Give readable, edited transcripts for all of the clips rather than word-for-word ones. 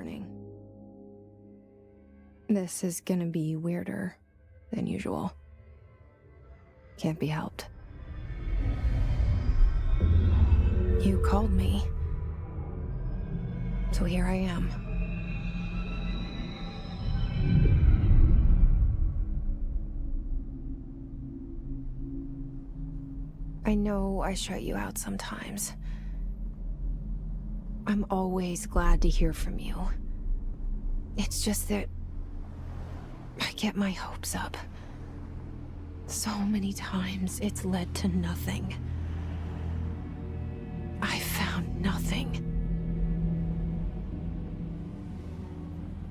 warning. This is gonna be weirder than usual. Can't be helped. You called me. So here I am. I know I shut you out sometimes. I'm always glad to hear from you. It's just that I get my hopes up. So many times it's led to nothing. I found nothing.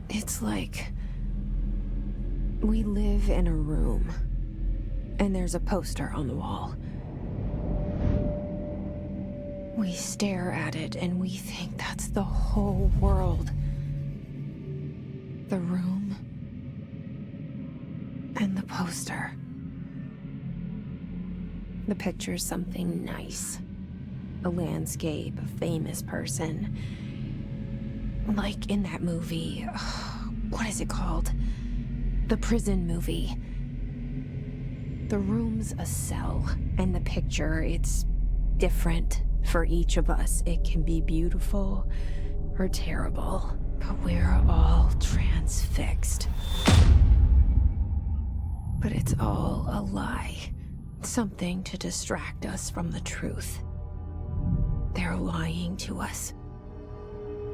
It's like we live in a room, and there's a poster on the wall. We stare at it and we think that's the whole world. The room and the poster. The picture's something nice. A landscape, a famous person. Like in that movie, what is it called? The prison movie. The room's a cell, and the picture, it's different for each of us. It can be beautiful or terrible, but we're all transfixed. But it's all a lie. Something to distract us from the truth. They're lying to us.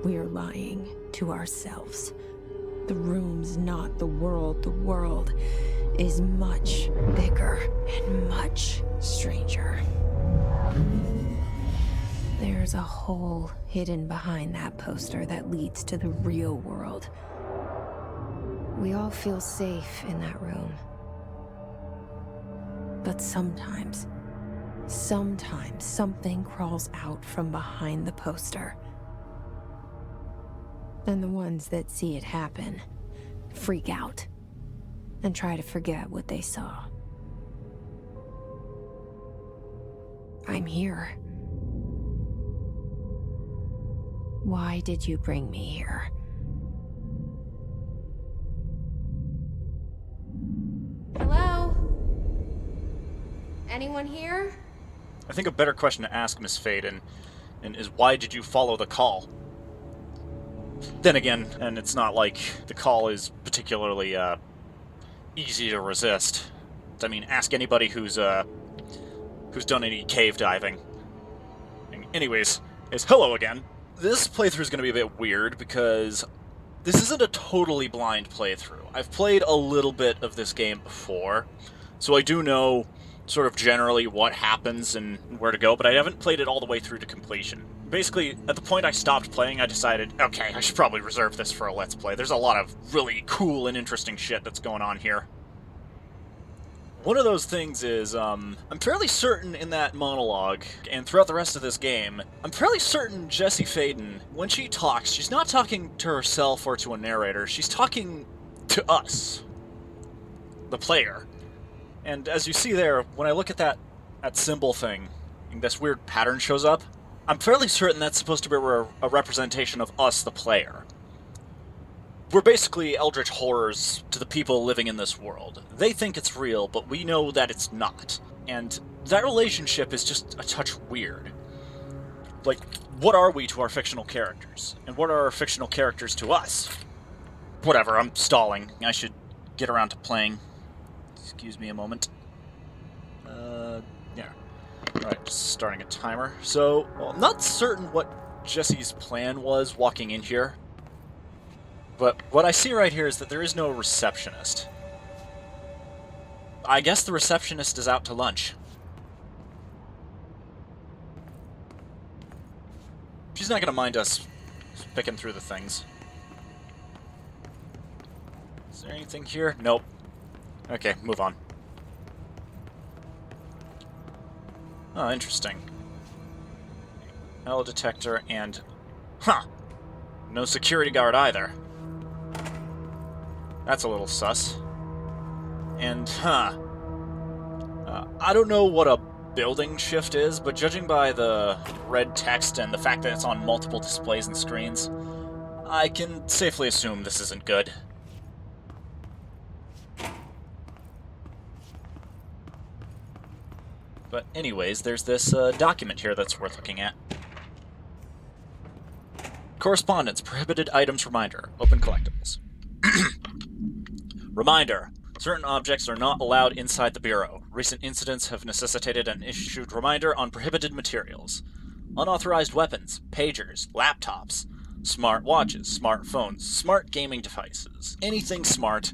We're lying to ourselves. The room's not the world. The world is much bigger and much stranger. There's a hole hidden behind that poster that leads to the real world. We all feel safe in that room. But sometimes something crawls out from behind the poster. And the ones that see it happen freak out and try to forget what they saw. I'm here. Why did you bring me here? Hello? Anyone here? I think a better question to ask, Miss Faden, is why did you follow the call? Then again, and it's not like the call is particularly easy to resist. I mean, ask anybody who's done any cave diving. Anyways, it's hello again. This playthrough is going to be a bit weird because this isn't a totally blind playthrough. I've played a little bit of this game before, so I do know sort of generally what happens and where to go, but I haven't played it all the way through to completion. Basically, at the point I stopped playing, I decided, okay, I should probably reserve this for a Let's Play. There's a lot of really cool and interesting shit that's going on here. One of those things is, I'm fairly certain in that monologue, and throughout the rest of this game, I'm fairly certain Jessie Faden, when she talks, she's not talking to herself or to a narrator, she's talking to us, the player. And as you see there, when I look at that symbol thing, and this weird pattern shows up, I'm fairly certain that's supposed to be a representation of us, the player. We're basically eldritch horrors to the people living in this world. They think it's real, but we know that it's not. And that relationship is just a touch weird. Like, what are we to our fictional characters? And what are our fictional characters to us? Whatever, I'm stalling. I should get around to playing. Excuse me a moment. Yeah. Alright, just starting a timer. So, well, I'm not certain what Jessie's plan was walking in here. But what I see right here is that there is no receptionist. I guess the receptionist is out to lunch. She's not going to mind us picking through the things. Is there anything here? Nope. Okay, move on. Oh, interesting. Metal detector and... Huh! No security guard either. That's a little sus. And, I don't know what a building shift is, but judging by the red text and the fact that it's on multiple displays and screens, I can safely assume this isn't good. But anyways, there's this document here that's worth looking at. Correspondence, prohibited items reminder, open collectibles. Reminder. Certain objects are not allowed inside the Bureau. Recent incidents have necessitated an issued reminder on prohibited materials. Unauthorized weapons, pagers, laptops, smart watches, smartphones, smart gaming devices, anything smart.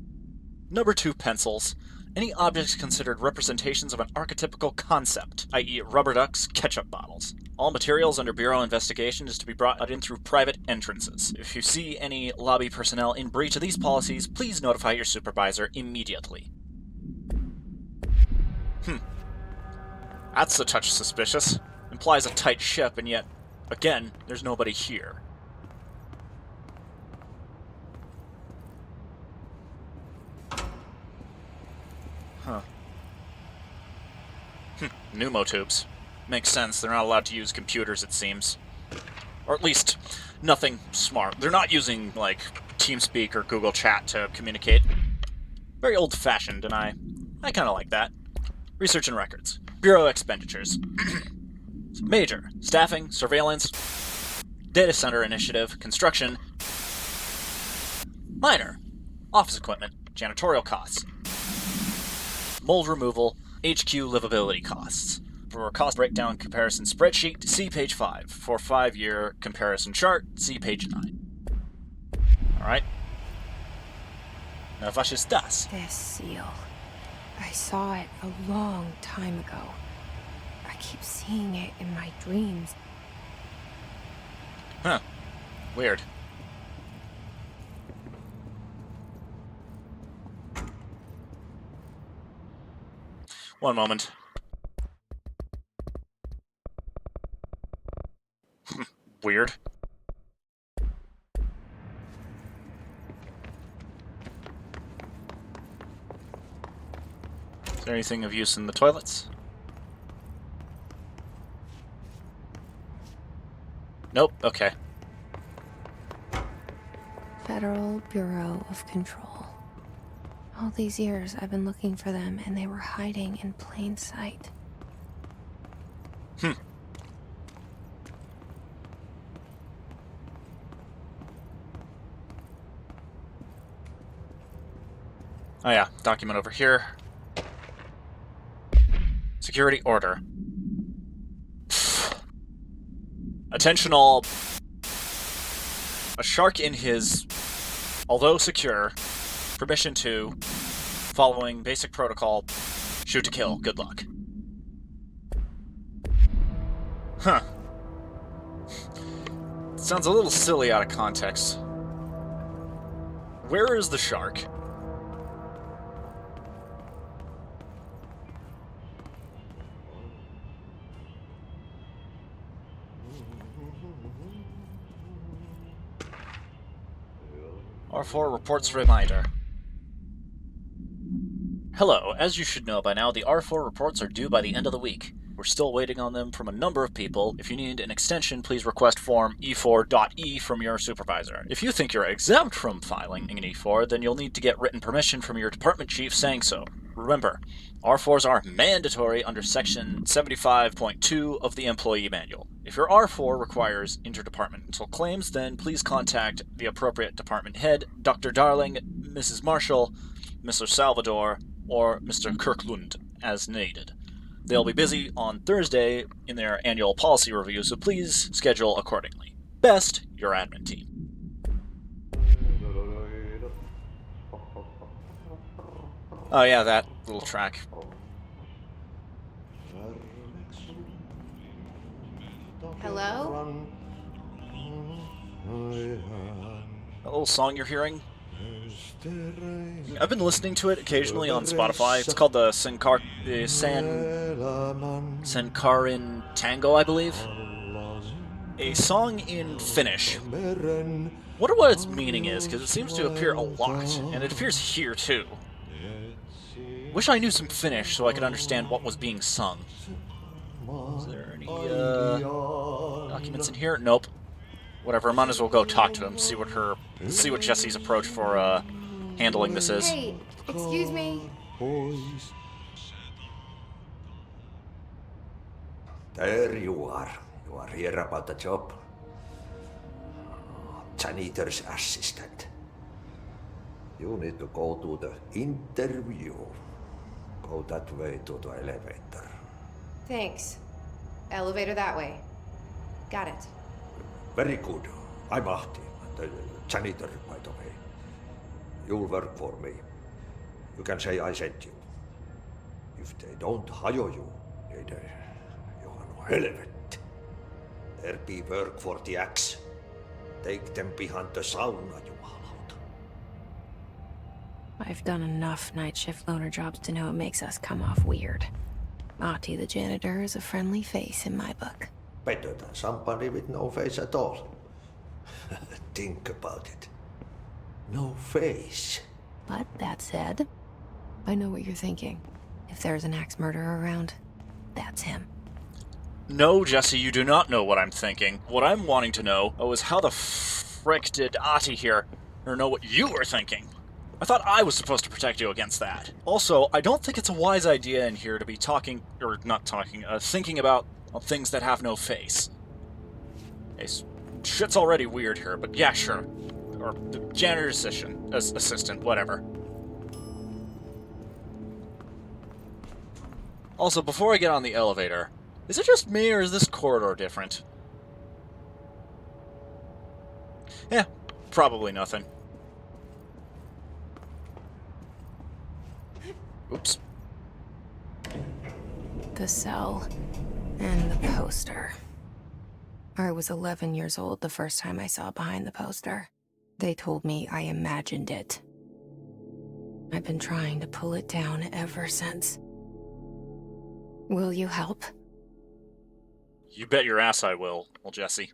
Number 2, pencils. Any objects considered representations of an archetypical concept, i.e. rubber ducks, ketchup bottles. All materials under Bureau investigation is to be brought in through private entrances. If you see any lobby personnel in breach of these policies, please notify your supervisor immediately. That's a touch suspicious. Implies a tight ship, and yet, again, there's nobody here. Huh. Pneumotubes. Makes sense, they're not allowed to use computers, it seems. Or at least, nothing smart. They're not using, like, TeamSpeak or Google Chat to communicate. Very old-fashioned, and I kind of like that. Research and records. Bureau expenditures. Major. Staffing, surveillance, data center initiative, construction. Minor. Office equipment, janitorial costs. Mold removal, HQ livability costs. For a cost breakdown comparison spreadsheet, see page 5. For 5-year comparison chart, see page 9. Alright. Now, was ist das? This seal. I saw it a long time ago. I keep seeing it in my dreams. Huh. Weird. One moment. Weird. Is there anything of use in the toilets? Nope, okay. Federal Bureau of Control. All these years I've been looking for them, and they were hiding in plain sight. Oh yeah, document over here. Security order. Attention all. A shark in his, although secure, permission to, following basic protocol, shoot to kill. Good luck. Huh. Sounds a little silly out of context. Where is the shark? R4 reports reminder. Hello, as you should know by now, the R4 reports are due by the end of the week. We're still waiting on them from a number of people. If you need an extension, please request form E4.E from your supervisor. If you think you're exempt from filing an E4, then you'll need to get written permission from your department chief saying so. Remember, R4s are mandatory under Section 75.2 of the Employee Manual. If your R4 requires interdepartmental claims, then please contact the appropriate department head, Dr. Darling, Mrs. Marshall, Mr. Salvador, or Mr. Kirklund, as needed. They'll be busy on Thursday in their annual policy review, so please schedule accordingly. Best, your admin team. Oh yeah, that little track. Hello? That little song you're hearing? I've been listening to it occasionally on Spotify. It's called the Sankarin Tango, I believe. A song in Finnish. Wonder what its meaning is, because it seems to appear a lot, and it appears here too. Wish I knew some Finnish so I could understand what was being sung. Is there any documents in here? Nope. Whatever, might as well go talk to him, see what Jesse's approach for handling this is. Hey, excuse me. There you are. You are here about the job. Janitor's assistant. You need to go to the interview. Go that way to the elevator. Thanks. Elevator that way. Got it. Very good. I'm Ahti, the janitor, by the way. You'll work for me. You can say I sent you. If they don't hire you, then you are no helvet. There be work for the axe. Take them behind the sauna, you hallout. I've done enough night shift loner jobs to know it makes us come off weird. Ahti the janitor is a friendly face in my book. Better than somebody with no face at all. Think about it. No face. But that said, I know what you're thinking. If there's an axe murderer around, that's him. No, Jesse, you do not know what I'm thinking. What I'm wanting to know is how the frick did Ahti here know what you were thinking? I thought I was supposed to protect you against that. Also, I don't think it's a wise idea in here to be thinking about things that have no face. Okay, shit's already weird here, but yeah, sure. Or the janitor's assistant, whatever. Also, before I get on the elevator, is it just me, or is this corridor different? Yeah, probably nothing. Oops. The cell and the poster. I was 11 years old the first time I saw behind the poster. They told me I imagined it. I've been trying to pull it down ever since. Will you help? You bet your ass I will, Jesse.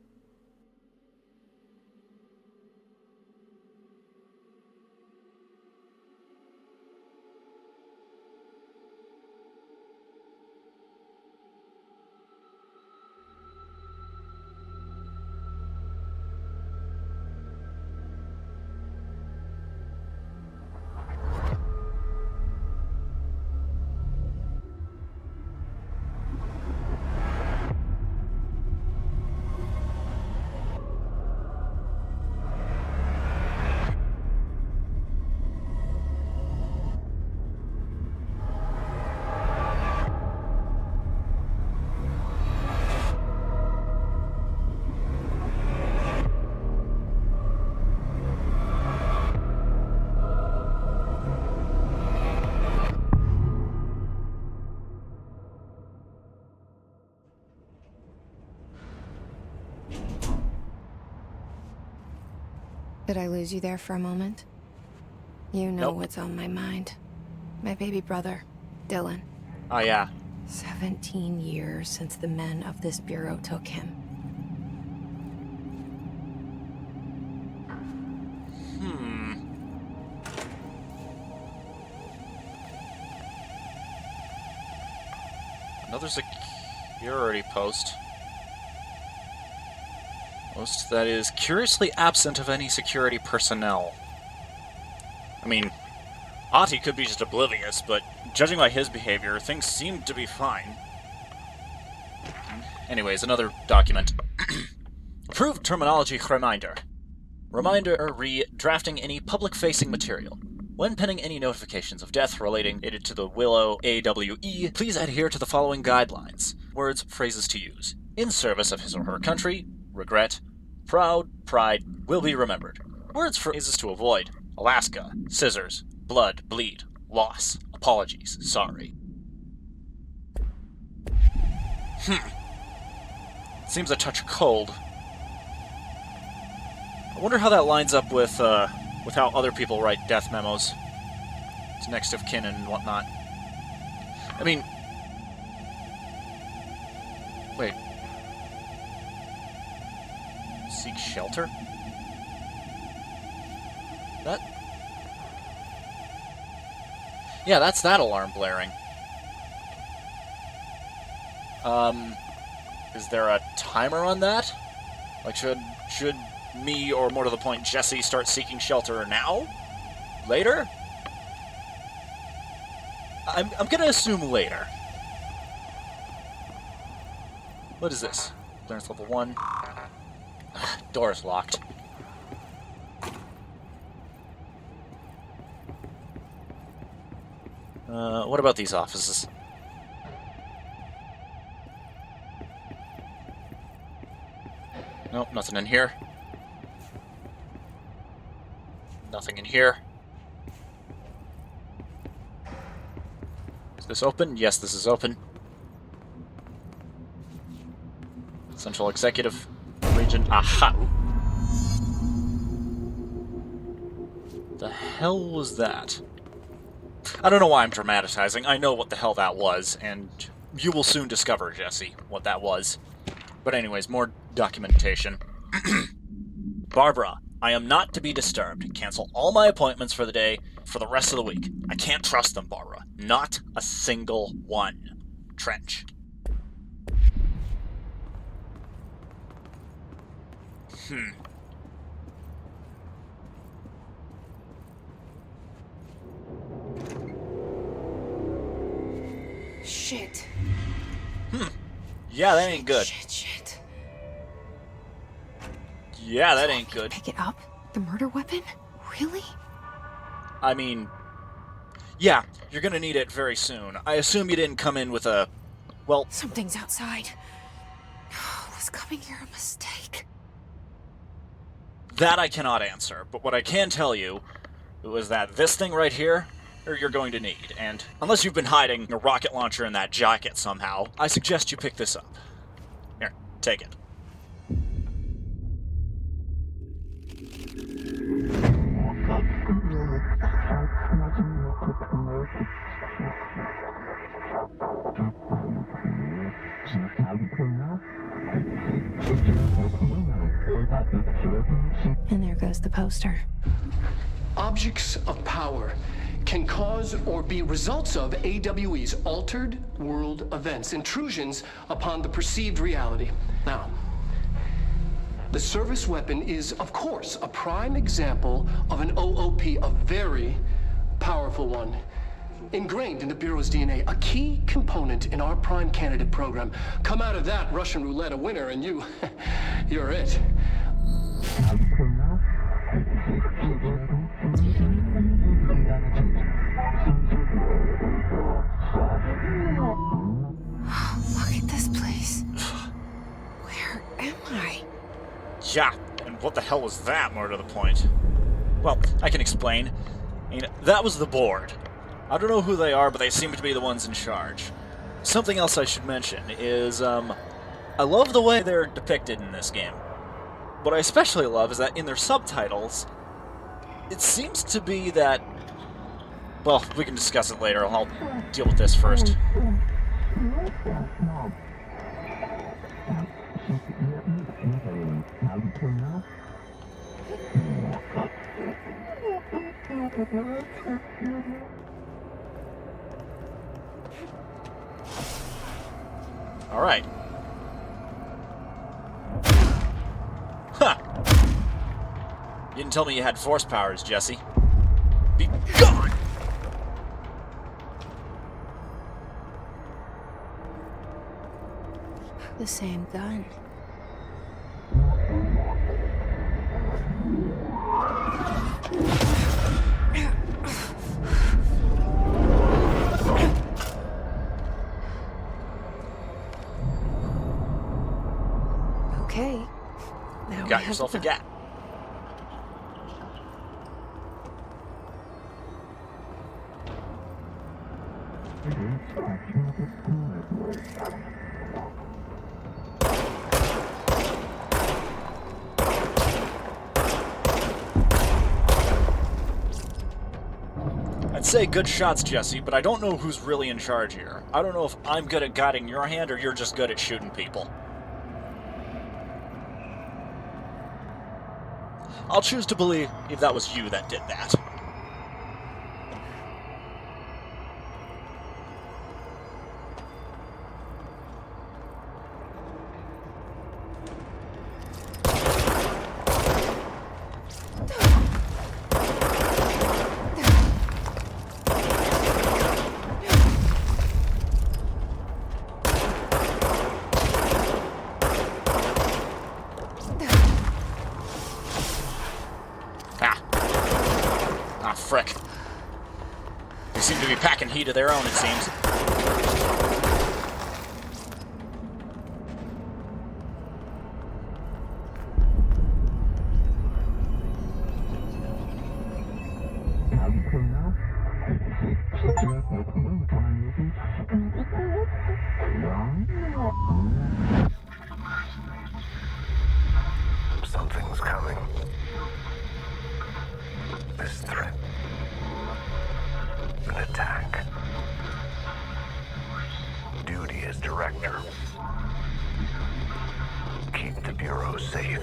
Did I lose you there for a moment? You know Nope. what's on my mind. My baby brother, Dylan. Oh, yeah. 17 years since the men of this bureau took him. Another security post. Post that is curiously absent of any security personnel. I mean, Ahti could be just oblivious, but judging by his behavior, things seem to be fine. Anyways, another document. Approved terminology reminder. Reminder re-drafting any public-facing material. When penning any notifications of death relating to the Willow AWE, please adhere to the following guidelines. Words, phrases to use. In service of his or her country, regret, proud, pride, will be remembered. Words, phrases to avoid. Alaska, scissors, blood, bleed, loss, apologies, sorry. Seems a touch cold. I wonder how that lines up with how other people write death memos to next of kin and whatnot. I mean... Wait. Seek shelter? That... Yeah, that's that alarm blaring. Is there a timer on that? Like, should Should me, or more to the point, Jesse, start seeking shelter now? Later? I'm gonna assume later. What is this? Clearance level 1. Door's locked. What about these offices? Nope, nothing in here. Nothing in here. Is this open? Yes, this is open. Central Executive Region. Aha! The hell was that? I don't know why I'm dramatizing. I know what the hell that was, and you will soon discover, Jesse, what that was. But anyways, more documentation. Barbara, I am not to be disturbed. Cancel all my appointments for the day, for the rest of the week. I can't trust them, Barbara. Not a single one. Trench. Shit. Yeah, that ain't good. Shit. Yeah, that ain't good. Pick it up? The murder weapon? Really? I mean, yeah, you're gonna need it very soon. I assume you didn't come in with a, well, Something's outside. Was coming here a mistake? that I cannot answer. But what I can tell you was that this thing right here, you're going to need. And unless you've been hiding a rocket launcher in that jacket somehow, I suggest you pick this up. Here, take it. And there goes the poster. Objects of power can cause or be results of AWE's altered world events, intrusions upon the perceived reality. Now, the service weapon is, of course, a prime example of an OOP, a very powerful one. Ingrained in the Bureau's DNA, a key component in our prime candidate program. Come out of that Russian roulette a winner, and you're it. Look at this place. Where am I? Yeah, and what the hell was that, more to the point? Well, I can explain. I mean, that was the board. I don't know who they are, but they seem to be the ones in charge. Something else I should mention is, I love the way they're depicted in this game. What I especially love is that in their subtitles, it seems to be that... Well, we can discuss it later. I'll deal with this first. All right. Huh. You didn't tell me you had force powers, Jesse. Be gone! The same gun. Okay. Now we Got have yourself a the- gat. I'd say good shots, Jesse, but I don't know who's really in charge here. I don't know if I'm good at guiding your hand or you're just good at shooting people. I'll choose to believe if that was you that did that. frick. They seem to be packing heat of their own, it seems. Something's coming. This threat. An attack. Duty as director. Keep the Bureau safe.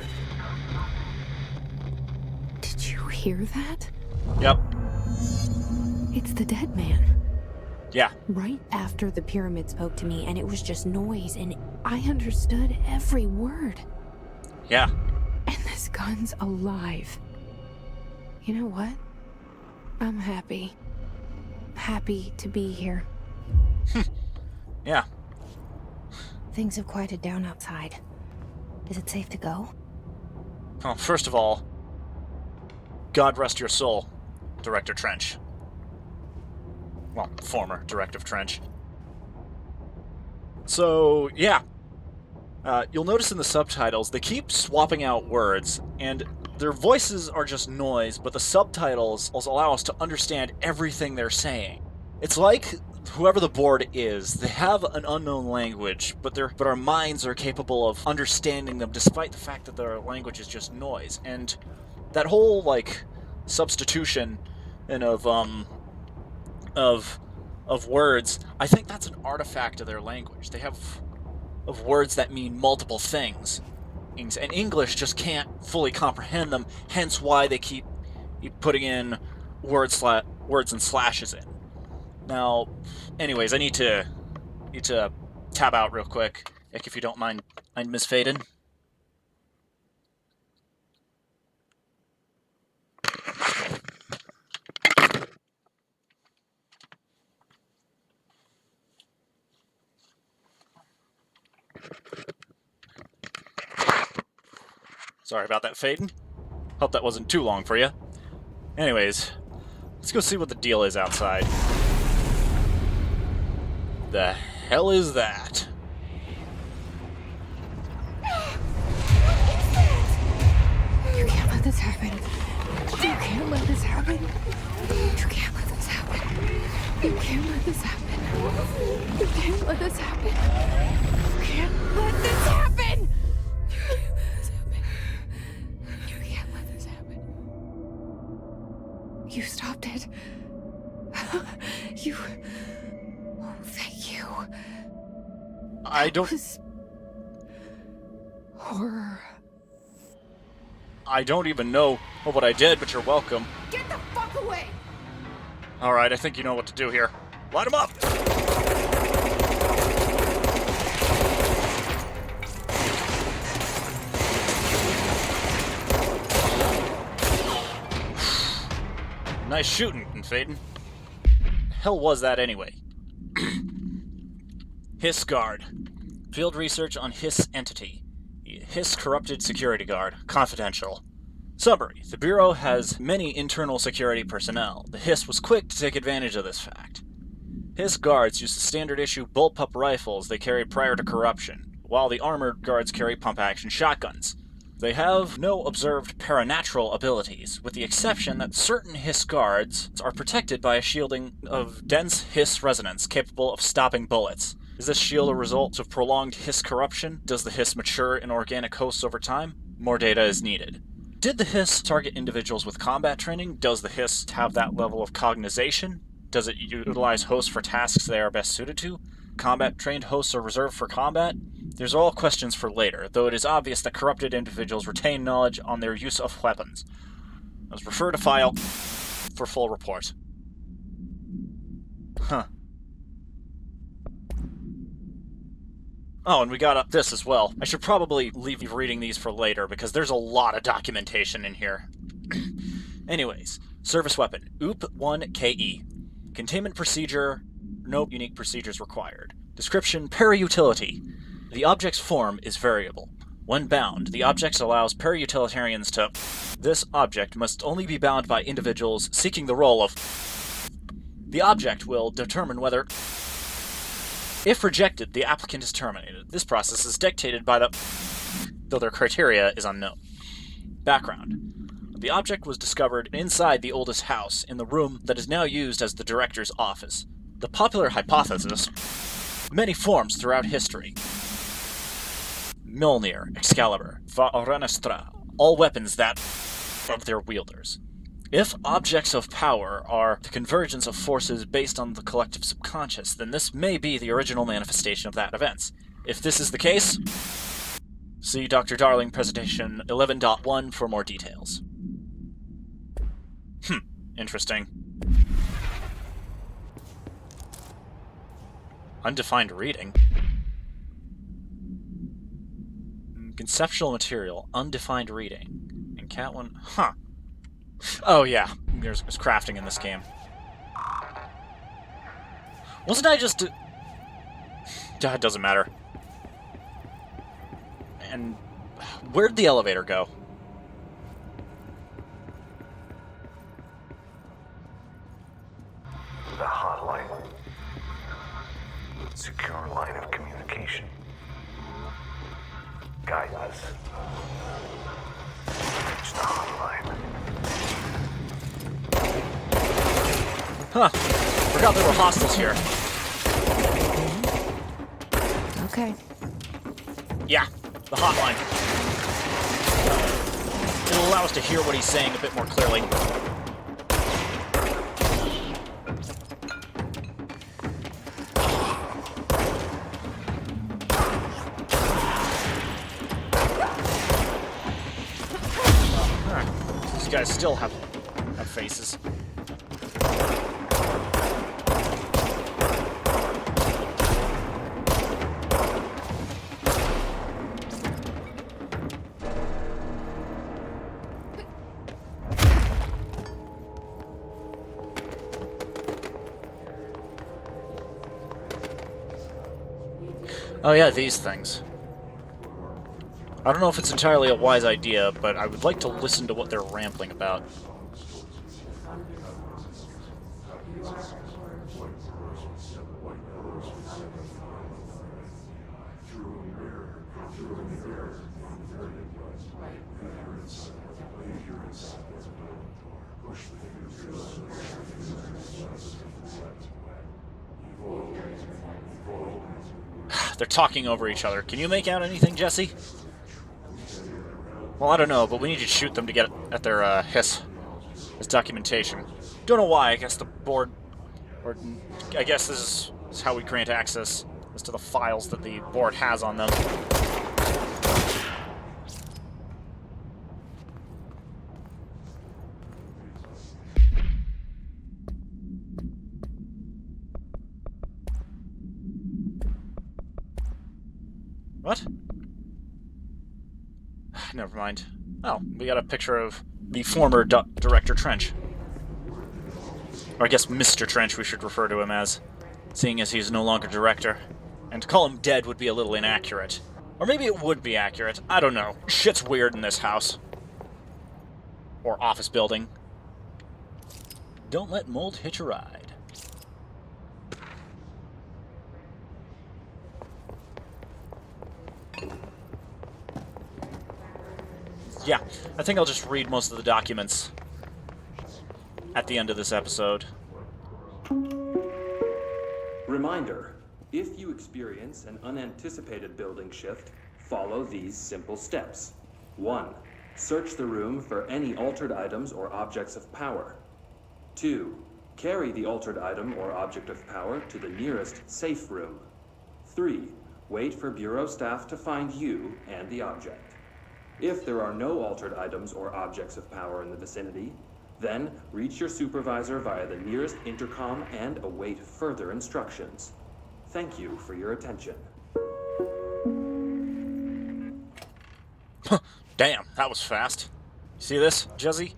Did you hear that? Yep. It's the dead man. Yeah. Right after the pyramid spoke to me, and it was just noise, and I understood every word. Yeah. And this gun's alive. You know what? I'm happy. Happy to be here. Yeah. Things have quieted down outside. Is it safe to go? Well, first of all, God rest your soul, Director Trench. Well, former Directive Trench. So, yeah. You'll notice in the subtitles, they keep swapping out words, and their voices are just noise, but the subtitles also allow us to understand everything they're saying. It's like whoever the board is, they have an unknown language, but our minds are capable of understanding them despite the fact that their language is just noise. And that whole, like, substitution and of words, I think that's an artifact of their language. They have of words that mean multiple things, and English just can't fully comprehend them, hence why they keep putting in words and slashes in. Now, anyways, I need to tab out real quick, if you don't mind, Miss Faden. Sorry about that, Faden. Hope that wasn't too long for you. Anyways, let's go see what the deal is outside. The hell is that? You can't let this happen. You can't let this happen. You can't let this happen. You can't let this happen. You can't let this happen. You can't let this happen. You can't let this happen. You stopped it. You... Oh, thank you. I don't... That was... horror. I don't even know what I did, but you're welcome. Get the fuck away! Alright, I think you know what to do here. Light him up! Nice shooting, Faden. Hell was that anyway? Hiss Guard. Field research on Hiss entity. Hiss corrupted security guard. Confidential. Summary. The Bureau has many internal security personnel. The Hiss was quick to take advantage of this fact. Hiss guards use the standard-issue bullpup rifles they carried prior to corruption, while the armored guards carry pump-action shotguns. They have no observed paranatural abilities, with the exception that certain Hiss guards are protected by a shielding of dense Hiss resonance capable of stopping bullets. Is this shield a result of prolonged Hiss corruption? Does the Hiss mature in organic hosts over time? More data is needed. Did the Hiss target individuals with combat training? Does the Hiss have that level of cognization? Does it utilize hosts for tasks they are best suited to? Combat-trained hosts are reserved for combat? These are all questions for later, though it is obvious that corrupted individuals retain knowledge on their use of weapons. Let's refer to file for full report. Huh. Oh, and we got this as well. I should probably leave reading these for later, because there's a lot of documentation in here. Anyways, service weapon, OOP-1KE. Containment procedure, no unique procedures required. Description, para-utility. The object's form is variable. When bound, the object allows para-utilitarians to... This object must only be bound by individuals seeking the role of... The object will determine whether... If rejected, the applicant is terminated. This process is dictated by the... Though their criteria is unknown. Background. The object was discovered inside the oldest house, in the room that is now used as the director's office. The popular hypothesis... Many forms throughout history. Mjolnir, Excalibur, Varenestra, all weapons that... of their wielders. If objects of power are the convergence of forces based on the collective subconscious, then this may be the original manifestation of that event. If this is the case, see Dr. Darling presentation 11.1 for more details. Interesting. Undefined reading. Conceptual material, undefined reading. And Cat 1, Oh yeah, there's crafting in this game. Wasn't I just... It doesn't matter. And where'd the elevator go? The hotline. Secure line of communication. Guidance. Reach the hotline. Huh. Forgot there were hostiles here. Okay. Yeah, the hotline. It'll allow us to hear what he's saying a bit more clearly. These guys still have faces. Oh yeah, these things. I don't know if it's entirely a wise idea, but I would like to listen to what they're rambling about. They're talking over each other. Can you make out anything, Jesse? Well, I don't know, but we need to shoot them to get at their hiss documentation. Don't know why. I guess the board, or I guess this is how we grant access as to the files that the board has on them. What? Never mind. Oh, we got a picture of the former Director Trench. Or I guess Mr. Trench we should refer to him as, seeing as he's no longer director. And to call him dead would be a little inaccurate. Or maybe it would be accurate. I don't know. Shit's weird in this house. Or office building. Don't let mold hitch a ride. Yeah, I think I'll just read most of the documents at the end of this episode. Reminder, if you experience an unanticipated building shift, follow these simple steps. 1. Search the room for any altered items or objects of power. 2. Carry the altered item or object of power to the nearest safe room. 3. Wait for Bureau staff to find you and the object. If there are no altered items or objects of power in the vicinity, then reach your supervisor via the nearest intercom and await further instructions. Thank you for your attention. Damn, that was fast. See this, Jesse?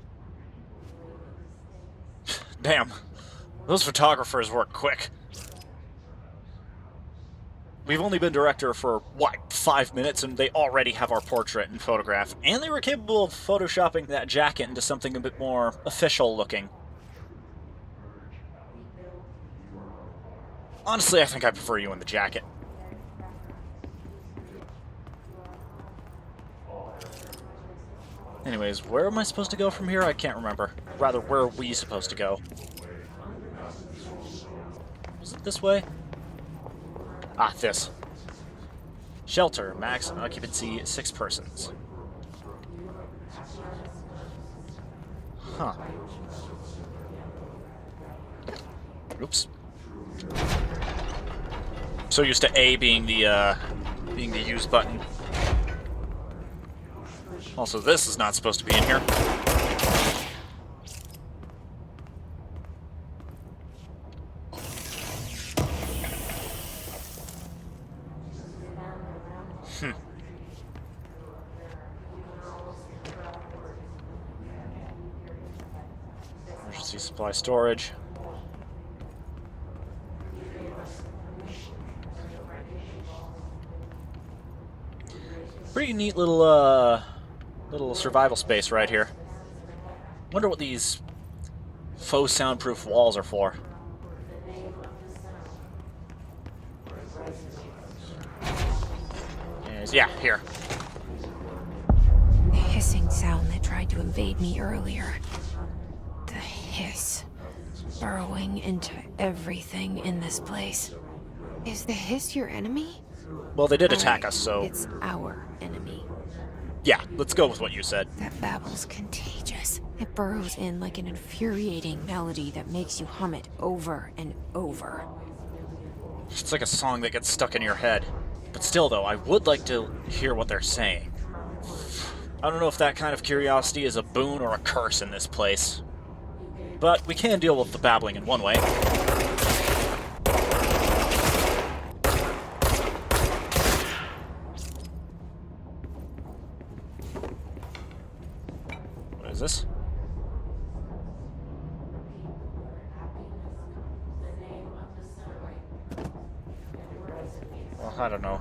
Damn, those photographers work quick. We've only been director for, what, 5 minutes and they already have our portrait and photograph, and they were capable of photoshopping that jacket into something a bit more official looking. Honestly, I think I prefer you in the jacket. Anyways, where am I supposed to go from here? I can't remember. Rather, where are we supposed to go? Is it this way? Ah, this. Shelter, max occupancy 6 persons. Huh. Oops. So used to A being the use button. Also, this is not supposed to be in here. Emergency supply storage. Pretty neat little survival space right here. Wonder what these faux soundproof walls are for. Yeah, here. The hissing sound that tried to invade me earlier. The hiss. Burrowing into everything in this place. Is the hiss your enemy? Well, they did attack us, so... It's our enemy. Yeah, let's go with what you said. That babble's contagious. It burrows in like an infuriating melody that makes you hum it over and over. It's like a song that gets stuck in your head. But still, though, I would like to hear what they're saying. I don't know if that kind of curiosity is a boon or a curse in this place. But we can deal with the babbling in one way. What is this? Well, I don't know.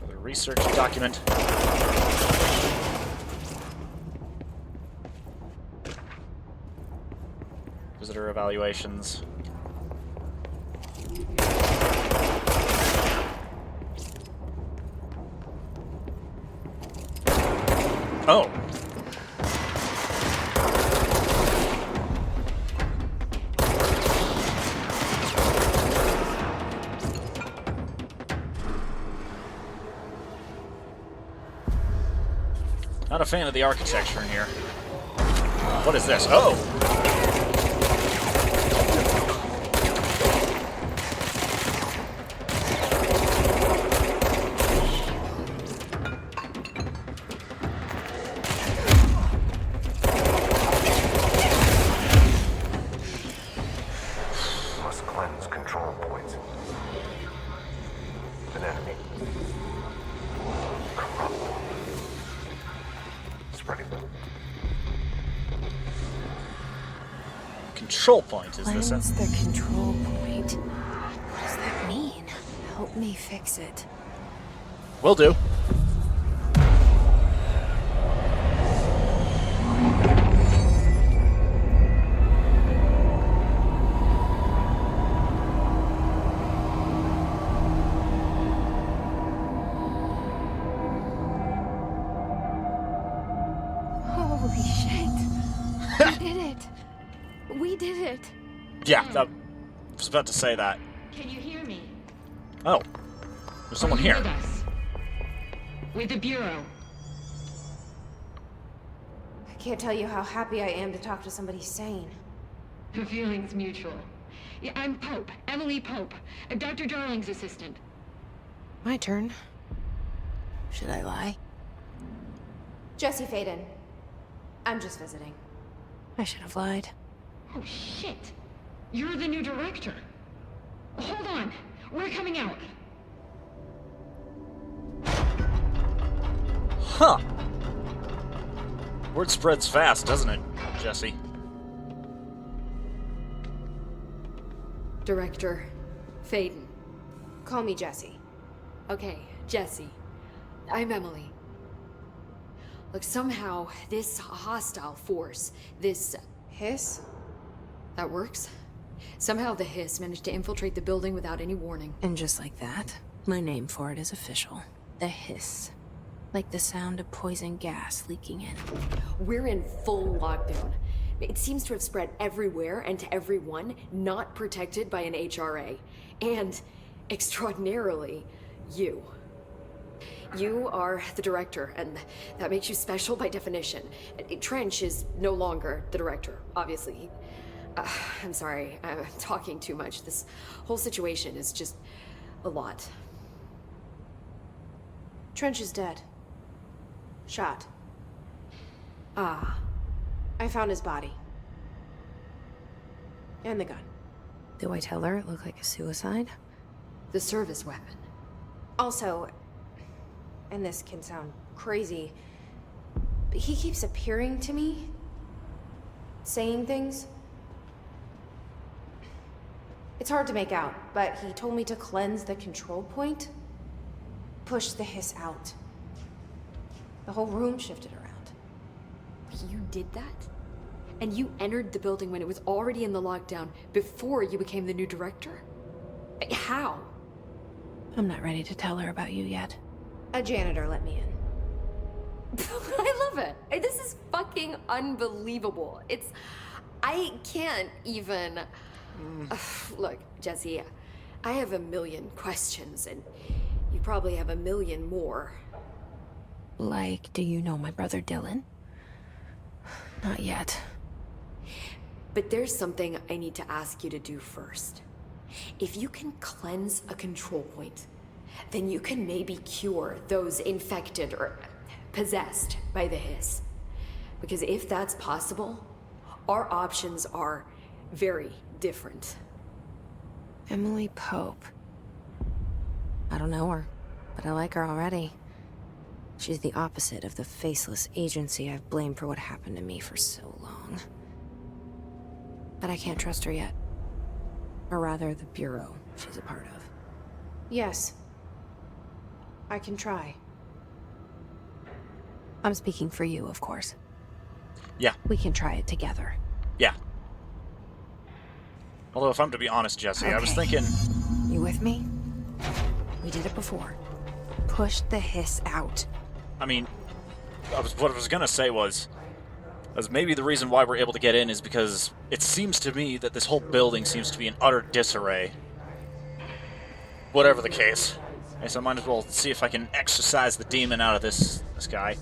Another research document. Visitor evaluations. Oh. Not a fan of the architecture in here. What is this? Oh! Must cleanse control points. An enemy. Corrupt. Spreading them. Control point, is this Cleanse it? the control point. What does that mean? Help me fix it. Will do. Holy shit. We did it. We did it. Yeah, I was about to say that. Can you hear me? Oh, there's someone Are you here. with us? With the Bureau. I can't tell you how happy I am to talk to somebody sane. The feeling's mutual. Yeah, I'm Pope. Emily Pope. Dr. Darling's assistant. My turn. Should I lie? Jesse Faden. I'm just visiting. I should have lied. Oh, shit. You're the new director. Hold on. We're coming out. Huh. Word spreads fast, doesn't it, Jesse? Director Faden. Call me Jesse. Okay, Jesse. I'm Emily. Look, somehow this hostile force, this... Hiss? That works? Somehow the hiss managed to infiltrate the building without any warning. And just like that, my name for it is official. The hiss. Like the sound of poison gas leaking in. We're in full lockdown. It seems to have spread everywhere and to everyone not protected by an HRA. And, extraordinarily, you. You are the director, and that makes you special by definition. Trench is no longer the director, obviously. I'm sorry, I'm talking too much. This whole situation is just a lot. Trench is dead. Shot. Ah. I found his body. And the gun. Do I tell her it looked like a suicide? The service weapon. Also, and this can sound crazy, but he keeps appearing to me, saying things. It's hard to make out, but he told me to cleanse the control point, push the hiss out. The whole room shifted around. You did that? And you entered the building when it was already in the lockdown, before you became the new director? How? I'm not ready to tell her about you yet. A janitor let me in. I love it. This is fucking unbelievable. I can't even... Look, Jesse, I have a million questions, and you probably have a million more. Like, do you know my brother Dylan? Not yet. But there's something I need to ask you to do first. If you can cleanse a control point, then you can maybe cure those infected or possessed by the hiss. Because if that's possible, our options are very different. Emily Pope. I don't know her, but I like her already. She's the opposite of the faceless agency I've blamed for what happened to me for so long. But I can't trust her yet. Or rather, the Bureau she's a part of. Yes. I can try. I'm speaking for you, of course. Yeah. We can try it together. Yeah. Although, if I'm to be honest, Jesse, I was Okay. thinking... You with me? We did it before. Push the hiss out. I mean, what I was gonna say was maybe the reason why we're able to get in is because it seems to me that this whole building seems to be in utter disarray. Whatever the case. I guess I might as well see if I can exorcise the demon out of this guy.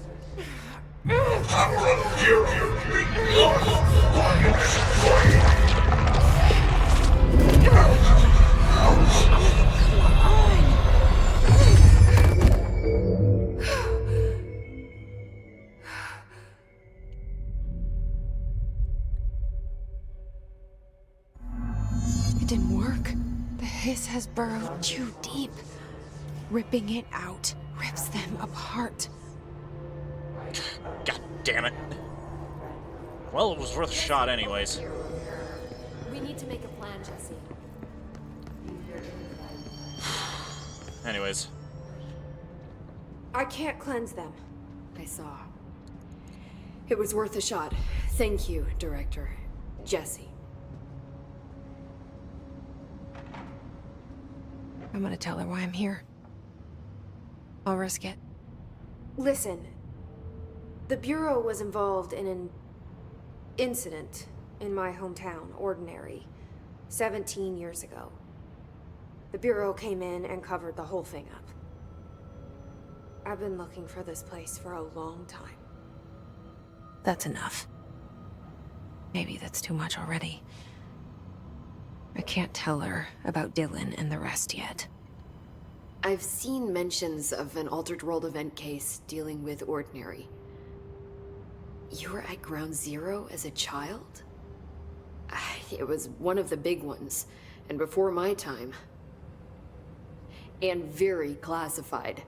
It didn't work. The hiss has burrowed too deep. Ripping it out rips them apart. God damn it. Well, it was worth a shot anyways. We need to make a plan, Jesse. Anyways. I can't cleanse them. I saw. It was worth a shot. Thank you, Director. Jesse. I'm gonna tell her why I'm here. I'll risk it. Listen. The Bureau was involved in an incident in my hometown, Ordinary, 17 years ago. The Bureau came in and covered the whole thing up. I've been looking for this place for a long time. That's enough. Maybe that's too much already. I can't tell her about Dylan and the rest yet. I've seen mentions of an Altered World event case dealing with Ordinary. You were at Ground Zero as a child? It was one of the big ones, and before my time. And very classified.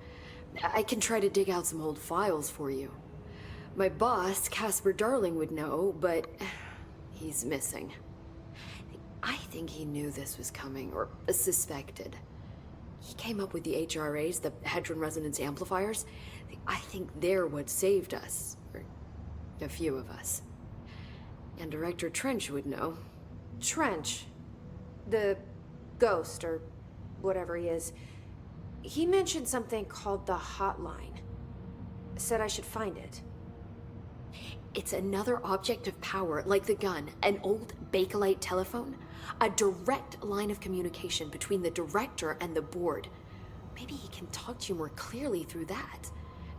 I can try to dig out some old files for you. My boss, Casper Darling, would know, but he's missing. I think he knew this was coming, or suspected. He came up with the HRAs, the Hadron Resonance Amplifiers. I think they're what saved us, or a few of us. And Director Trench would know. Trench. The ghost, or whatever he is. He mentioned something called the Hotline. Said I should find it. It's another object of power, like the gun, an old Bakelite telephone. A direct line of communication between the director and the board. Maybe he can talk to you more clearly through that.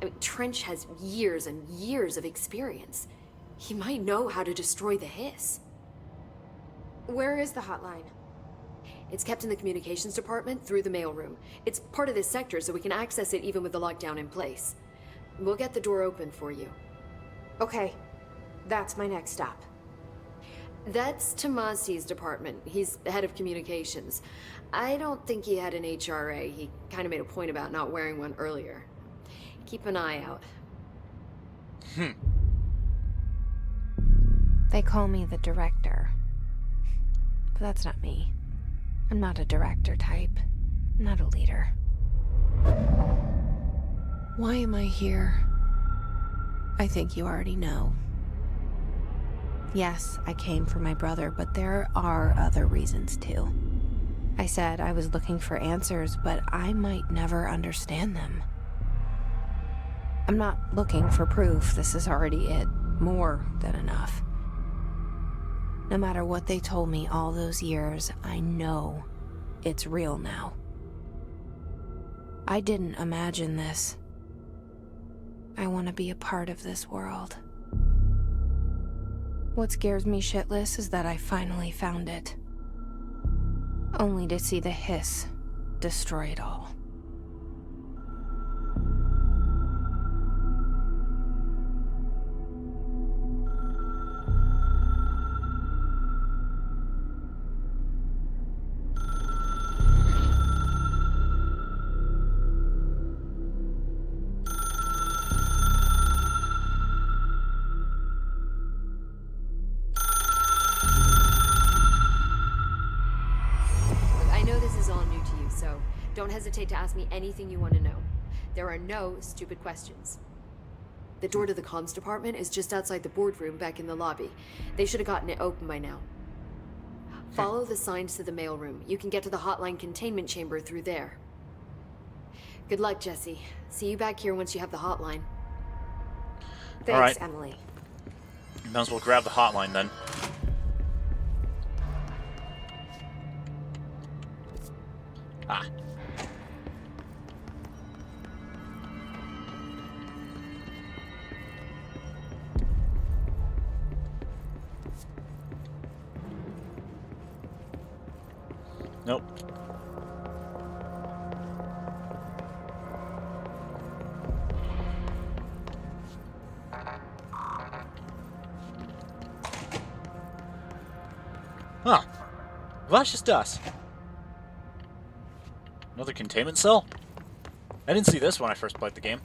I mean, Trench has years and years of experience. He might know how to destroy the hiss. Where is the hotline? It's kept in the communications department through the mailroom. It's part of this sector, so we can access it even with the lockdown in place. We'll get the door open for you. Okay, that's my next stop. That's Tomasi's department. He's the head of communications. I don't think he had an HRA. He kind of made a point about not wearing one earlier. Keep an eye out. They call me the director. But that's not me. I'm not a director type. I'm not a leader. Why am I here? I think you already know. Yes, I came for my brother, but there are other reasons too. I said I was looking for answers, but I might never understand them. I'm not looking for proof. This is already it. More than enough. No matter what they told me all those years, I know it's real now. I didn't imagine this. I want to be a part of this world. What scares me shitless is that I finally found it. Only to see the hiss destroy it all. Don't hesitate to ask me anything you want to know. There are no stupid questions. The door to the comms department is just outside the boardroom back in the lobby. They should have gotten it open by now. Follow the signs to the mailroom. You can get to the hotline containment chamber through there. Good luck, Jesse. See you back here once you have the hotline. Thanks, all right. Emily. Might as well grab the hotline then. Ah. Nope. Huh. Was ist das? Another containment cell? I didn't see this when I first played the game.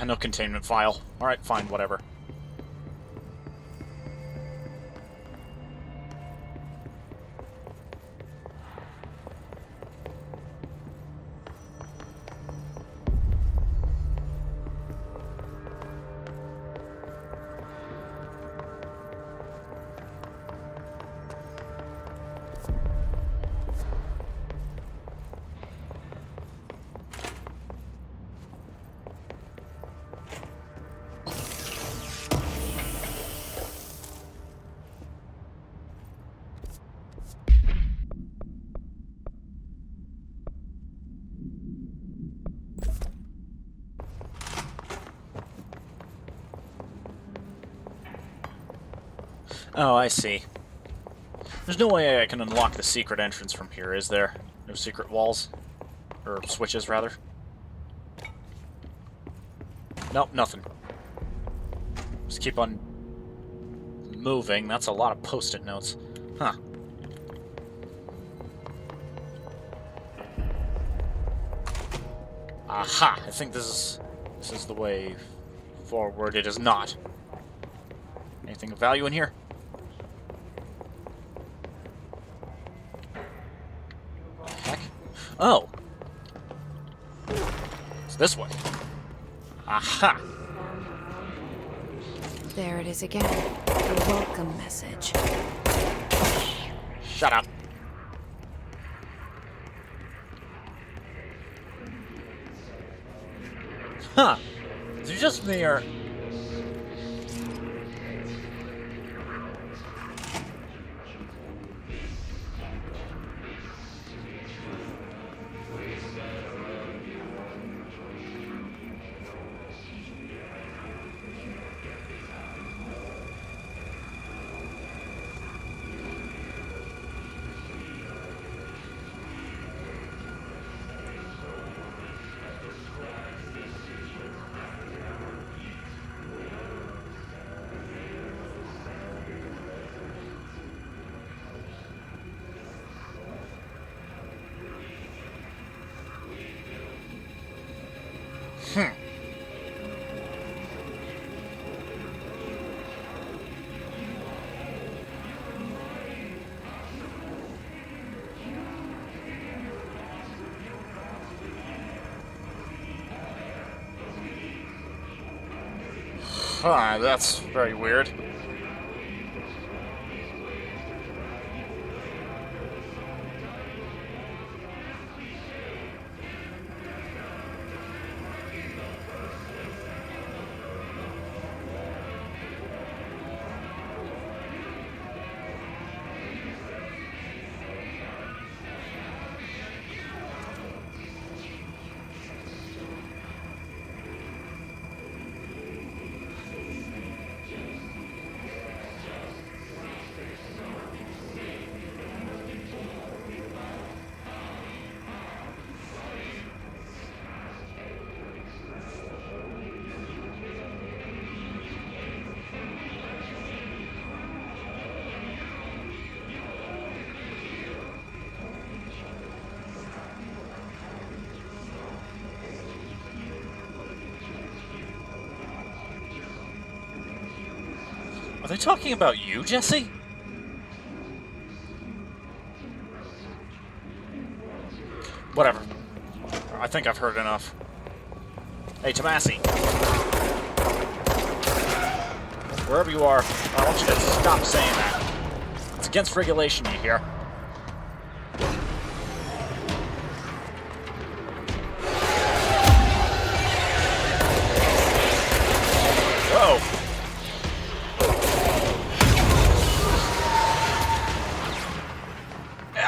No containment file. Alright, fine, whatever. Oh, I see. There's no way I can unlock the secret entrance from here, is there? No secret walls? Or switches, rather? Nope, nothing. Just keep on moving. That's a lot of post-it notes. Huh. Aha! I think this is the way forward. It is not. Anything of value in here? Heck? Oh! It's this way. Aha! There it is again. The welcome message. Shut up. Huh. Is it just me or... Huh, that's very weird. Are they talking about you, Jesse? Whatever. I think I've heard enough. Hey, Tomasi. Wherever you are, I want you to stop saying that. It's against regulation, you hear? Whoa!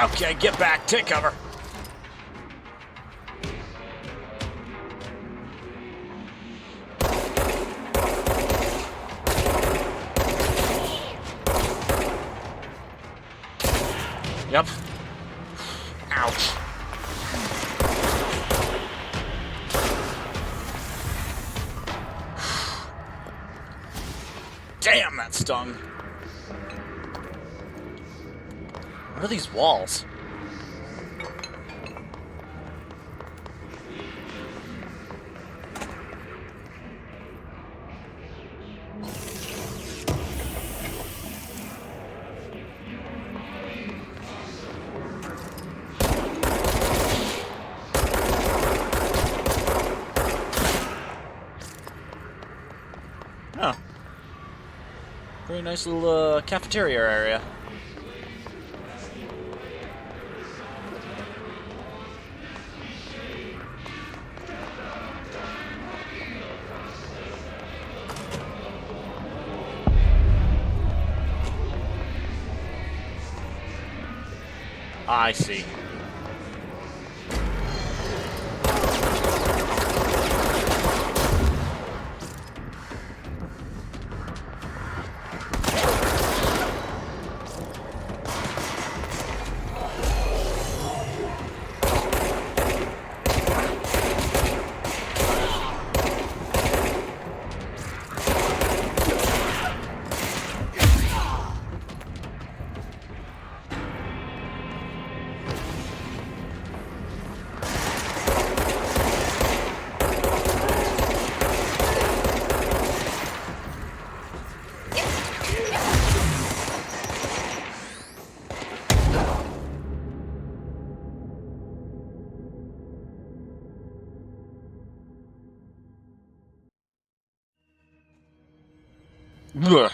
Okay, get back. Take cover. Yep. Ouch. Damn, that stung. What are these walls? Oh. Pretty nice little cafeteria area. I see. Ugh.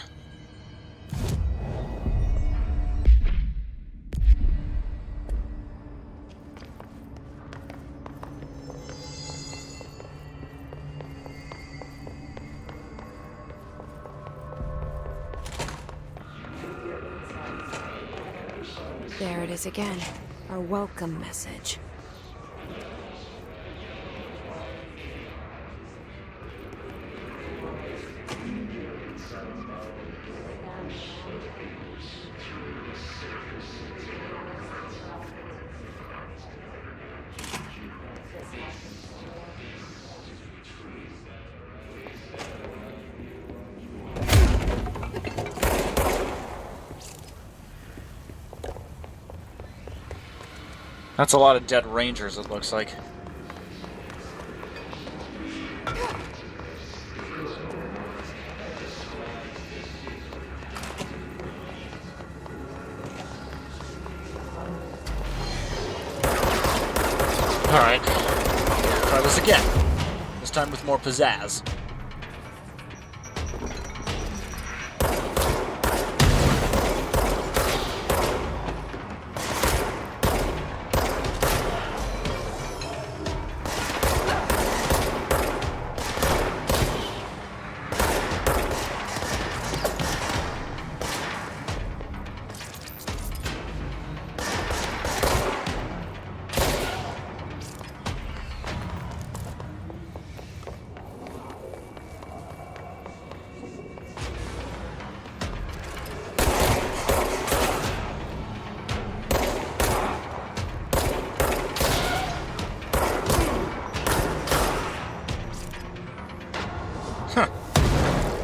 There it is again. Our welcome message. That's a lot of dead rangers, it looks like. Alright. Try this again. This time with more pizzazz.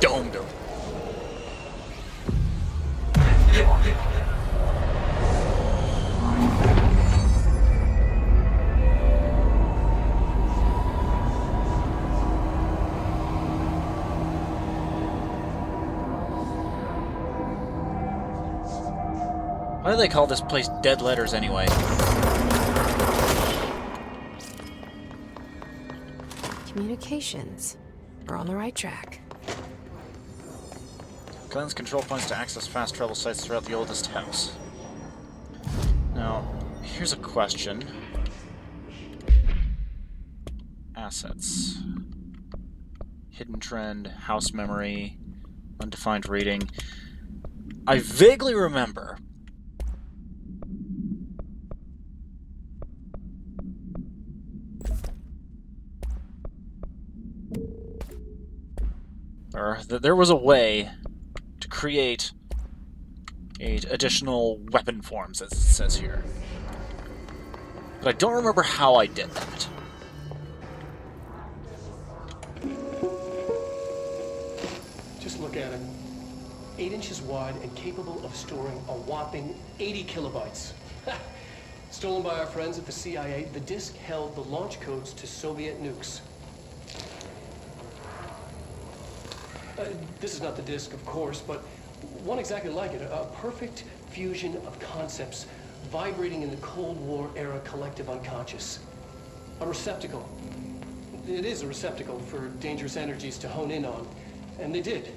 Domed him. Why do they call this place Dead Letters anyway? Communications. We're on the right track. Cleanse control points to access fast travel sites throughout the oldest house. Now, here's a question. Assets. Hidden trend, house memory, undefined reading. I vaguely remember that there was a way to create additional weapon forms, as it says here. But I don't remember how I did that. Just look at it. 8 inches wide and capable of storing a whopping 80 kilobytes. Stolen by our friends at the CIA, the disk held the launch codes to Soviet nukes. This is not the disk, of course, but one exactly like it. A perfect fusion of concepts vibrating in the Cold War era collective unconscious. A receptacle. It is a receptacle for dangerous energies to hone in on. And they did.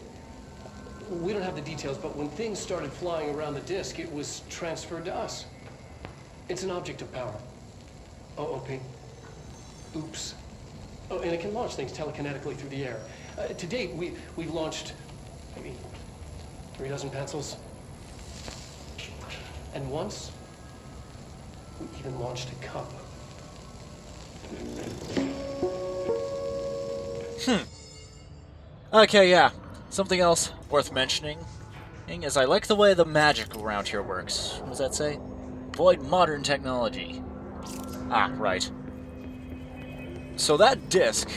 We don't have the details, but when things started flying around the disk, it was transferred to us. It's an object of power. OOP. Oops. Oh, and it can launch things telekinetically through the air. To date, we've launched maybe 3 dozen pencils. And once, we even launched a cup. Okay, yeah. Something else worth mentioning is I like the way the magic around here works. What does that say? Avoid modern technology. Ah, right. So that disc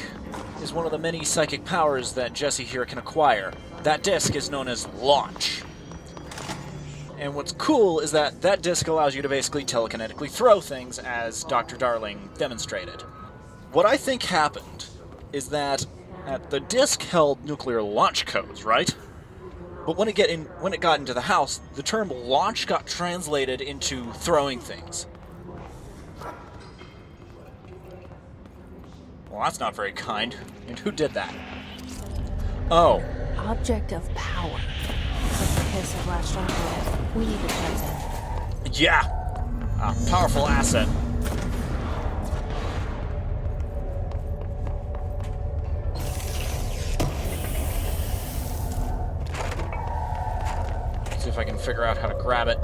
is one of the many psychic powers that Jesse here can acquire. That disc is known as Launch. And what's cool is that that disc allows you to basically telekinetically throw things, as Dr. Darling demonstrated. What I think happened is that the disc held nuclear launch codes, right? But when it got into the house, the term launch got translated into throwing things. Well, that's not very kind. And who did that? Oh, object of power. Like the hiss have latched onto it. We need to present. Yeah! A powerful asset. See if I can figure out how to grab it.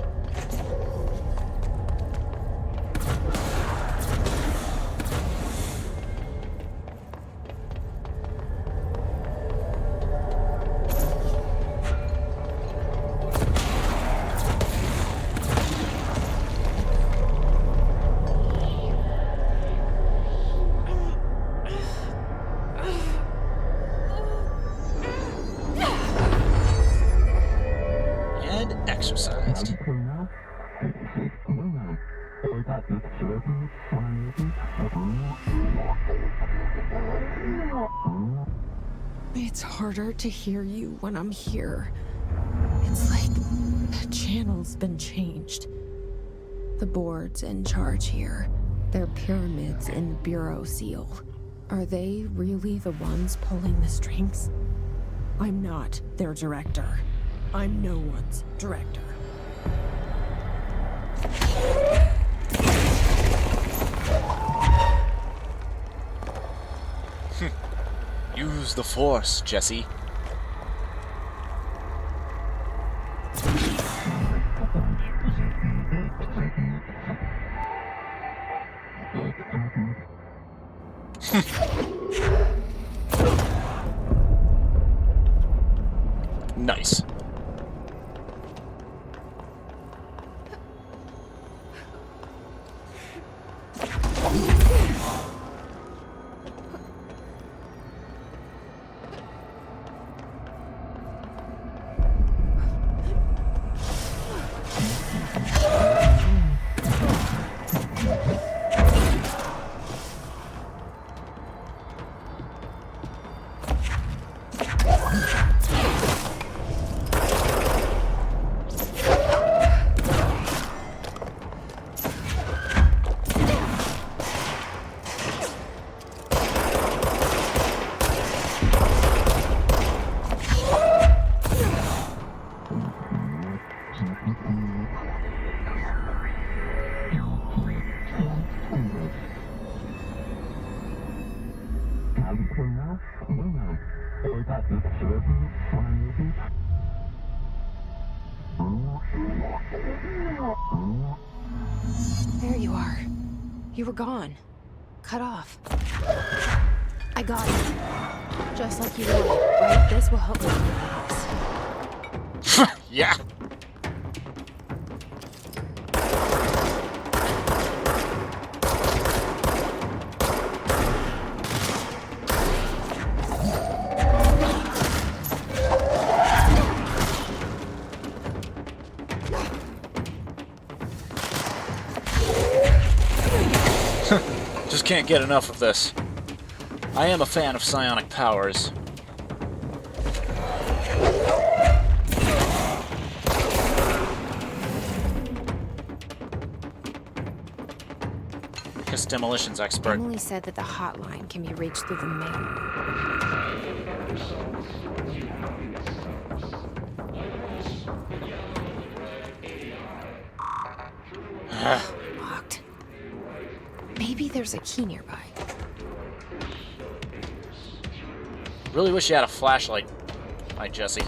Exercised. It's harder to hear you when I'm here. It's like the channel's been changed. The board's in charge here. They're pyramids in the Bureau seal. Are they really the ones pulling the strings? I'm not their director. I'm no one's director. Use the Force, Jesse. Nice. There you are. You were gone. Cut off. I got it. Just like you wanted, right? This will help me relax. Yeah. Just can't get enough of this. I am a fan of psionic powers. Hiss demolitions expert. Emily said that the hotline can be reached through the main. Locked. Maybe there's a key nearby. Really wish you had a flashlight. Hi, Jesse.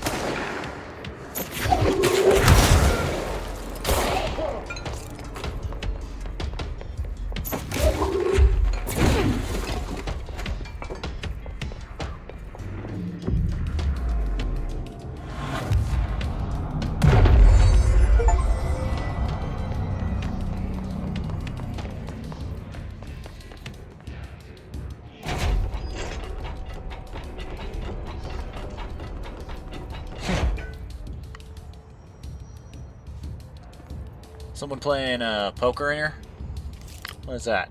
Someone playing poker in here? What is that?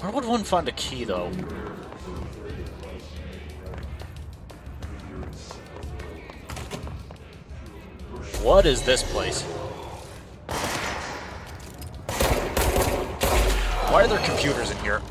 Where would one find a key, though? What is this place? Why are there computers in here?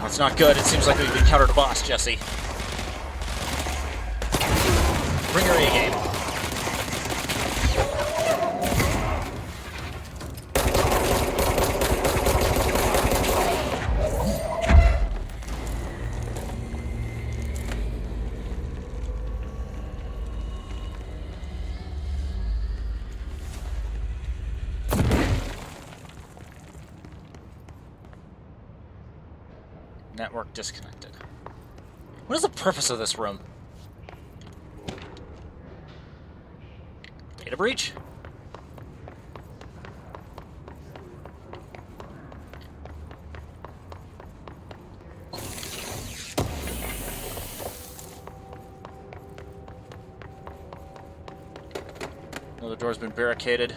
That's not good. It seems like we've encountered a boss, Jesse. Bring your A-game. Network disconnected. What is the purpose of this room? Data breach? Another door's been barricaded.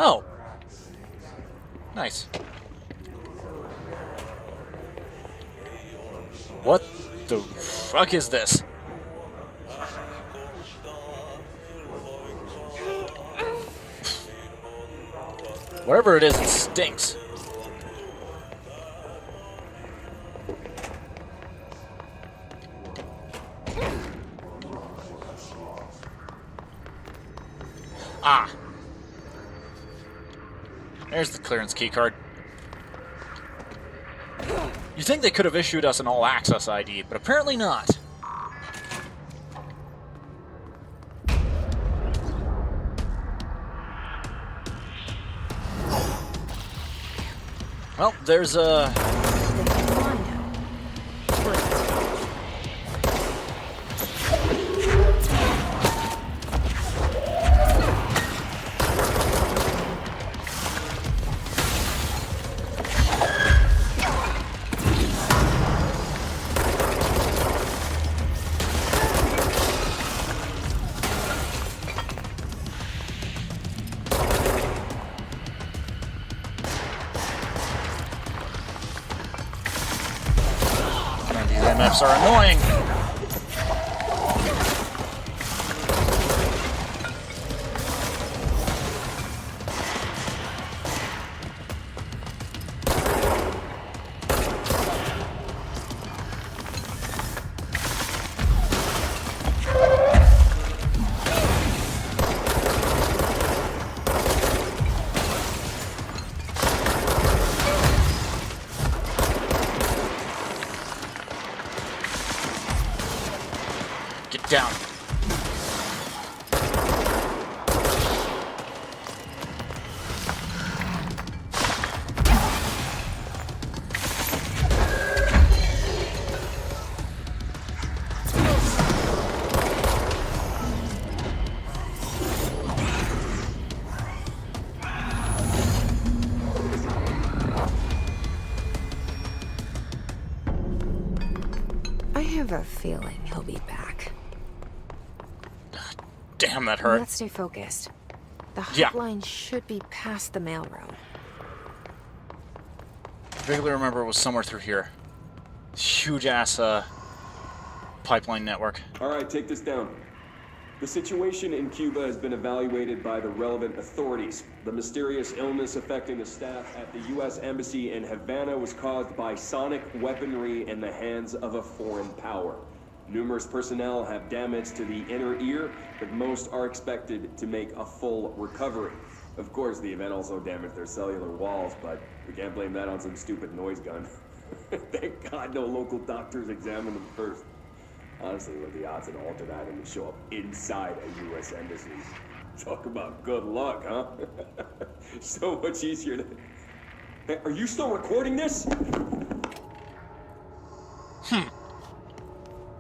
Oh. Nice. What the fuck is this? Whatever it is, it stinks. Ah. There's the clearance keycard. You'd think they could have issued us an all-access ID, but apparently not. Well, there's a... MFs are annoying. Down. I have a feeling he'll be back. Damn, that hurt. Let's stay focused. The Yeah. hotline should be past the mailroom. I vaguely remember it was somewhere through here. Huge ass pipeline network. All right, take this down. The situation in Cuba has been evaluated by the relevant authorities. The mysterious illness affecting the staff at the U.S. Embassy in Havana was caused by sonic weaponry in the hands of a foreign power. Numerous personnel have damage to the inner ear, but most are expected to make a full recovery. Of course, the event also damaged their cellular walls, but we can't blame that on some stupid noise gun. Thank God no local doctors examined them first. Honestly, what are the odds an altered item would show up inside a U.S. embassy? Talk about good luck, huh? So much easier to... Hey, are you still recording this?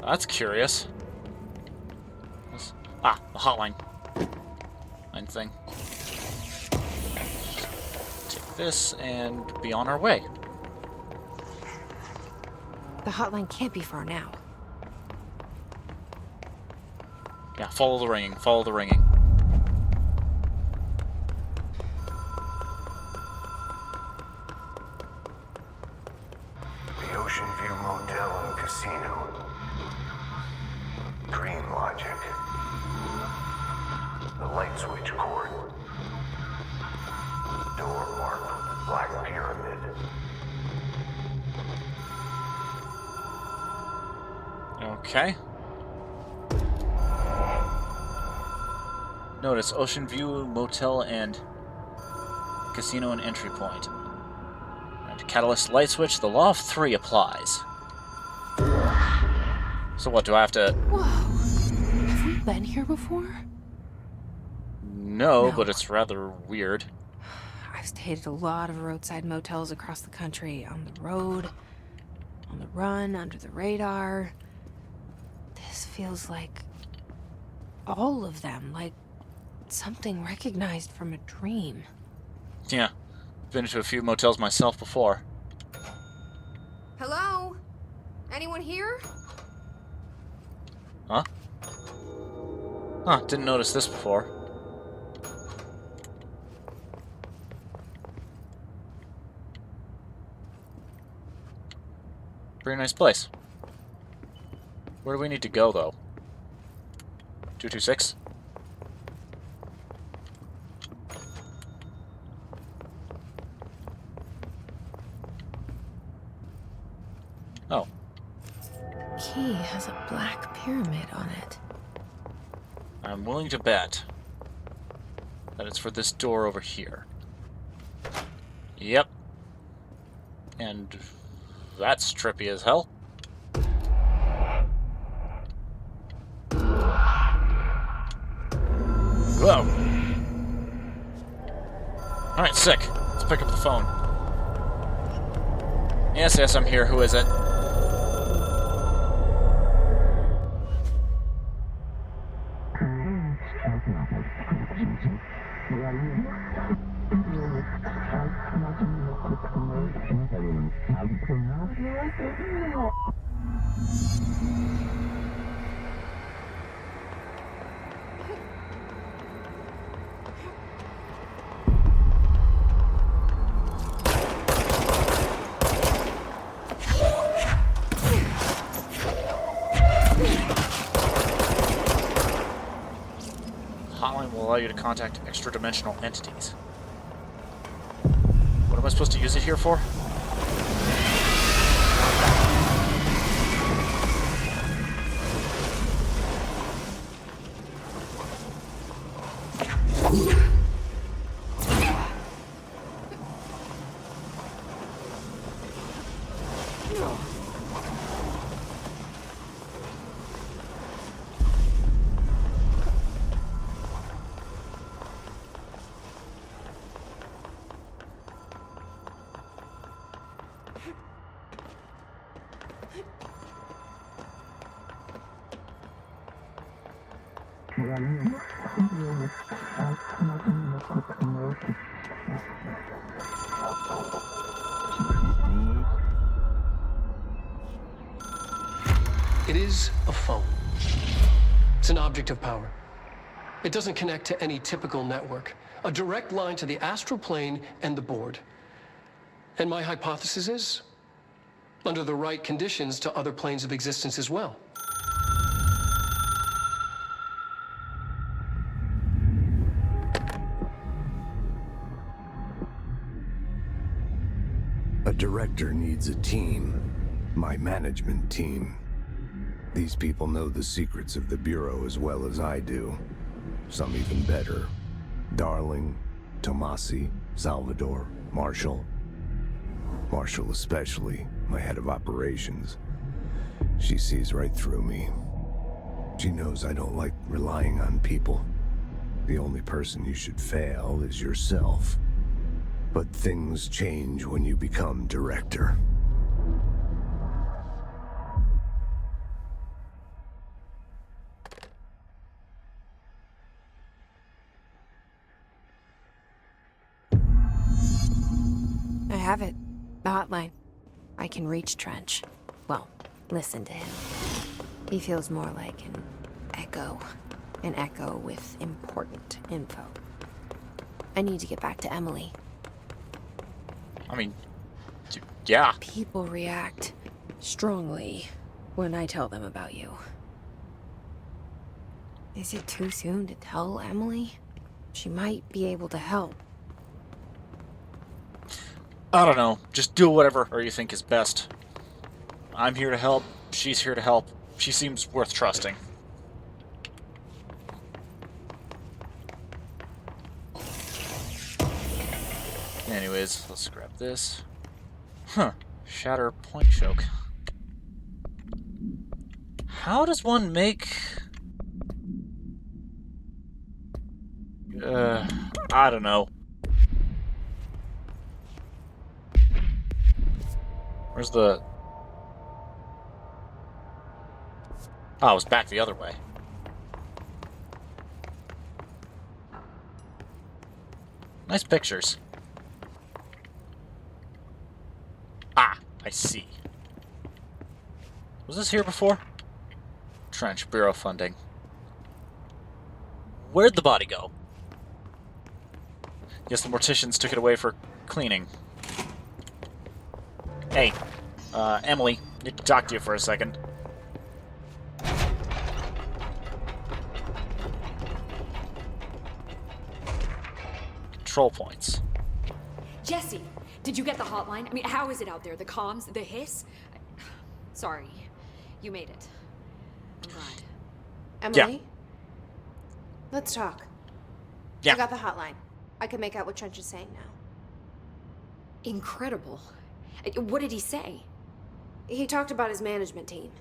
That's curious. The hotline. Line thing. Take this and be on our way. The hotline can't be far now. Yeah, follow the ringing, follow the ringing. The Ocean View Motel and Casino. Dream logic. The light switch cord. Door marked with the Black Pyramid. Okay. Notice Ocean View Motel and Casino and entry point. And catalyst light switch, the law of 3 applies. So what, do I have to... Whoa. Have we been here before? No, but it's rather weird. I've stayed at a lot of roadside motels across the country. On the road, on the run, under the radar. This feels like all of them, like something recognized from a dream. Yeah, been to a few motels myself before. Hello? Anyone here? Huh? Huh, didn't notice this before. Pretty nice place. Where do we need to go, though? 226? Oh. Key has a black pyramid on it. I'm willing to bet that it's for this door over here. Yep. And that's trippy as hell. Whoa. Alright, sick. Let's pick up the phone. Yes, I'm here. Who is it? Hotline will allow you to contact extra-dimensional entities. What am I supposed to use it here for? It is a phone. It's an object of power. It doesn't connect to any typical network. A direct line to the astral plane and the board. And my hypothesis is, under the right conditions, to other planes of existence as well. A director needs a team. My management team. These people know the secrets of the Bureau as well as I do. Some even better. Darling, Tomasi, Salvador, Marshall. Marshall especially, my head of operations. She sees right through me. She knows I don't like relying on people. The only person you should fail is yourself. But things change when you become director. I have it. The hotline. I can reach Trench. Well, listen to him. He feels more like an echo. An echo with important info. I need to get back to Emily. I mean, yeah. People react strongly when I tell them about you. Is it too soon to tell Emily? She might be able to help. I don't know. Just do whatever you think is best. I'm here to help. She's here to help. She seems worth trusting. Anyways, let's grab this. Huh. Shatter point choke. How does one make... I don't know. Where's the... Oh, it was back the other way. Nice pictures. Ah, I see. Was this here before? Trench, Bureau funding. Where'd the body go? Guess the morticians took it away for cleaning. Hey, Emily, need to talk to you for a second. Control points. Jesse, did you get the hotline? I mean, how is it out there? The comms? The hiss? Sorry. You made it. I'm glad. Emily? Yeah. Let's talk. Yeah. I got the hotline. I can make out what Trench is saying now. Incredible. What did he say? He talked about his management team.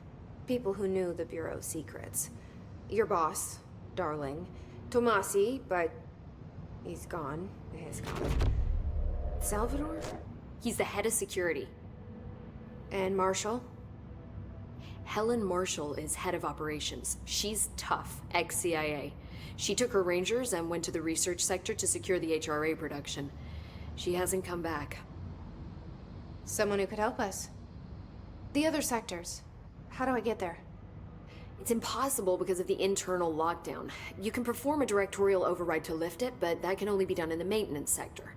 People who knew the Bureau's secrets. Your boss, Darling. Tomasi, but he's gone. He's gone. Salvador? He's the head of security. And Marshall? Helen Marshall is head of operations. She's tough, ex-CIA. She took her rangers and went to the research sector to secure the HRA production. She hasn't come back. Someone who could help us. The other sectors. How do I get there? It's impossible because of the internal lockdown. You can perform a directorial override to lift it, but that can only be done in the maintenance sector.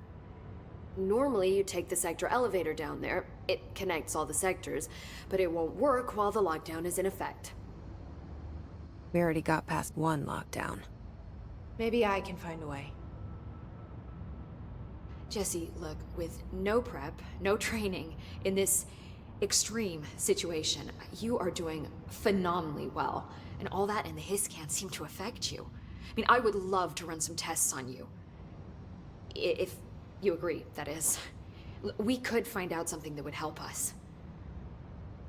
Normally, you take the sector elevator down there. It connects all the sectors, but it won't work while the lockdown is in effect. We already got past one lockdown. Maybe I can find a way. Jesse, look, with no prep, no training, in this extreme situation, you are doing phenomenally well. And all that and the hiss can't seem to affect you. I mean, I would love to run some tests on you. If you agree, that is. We could find out something that would help us.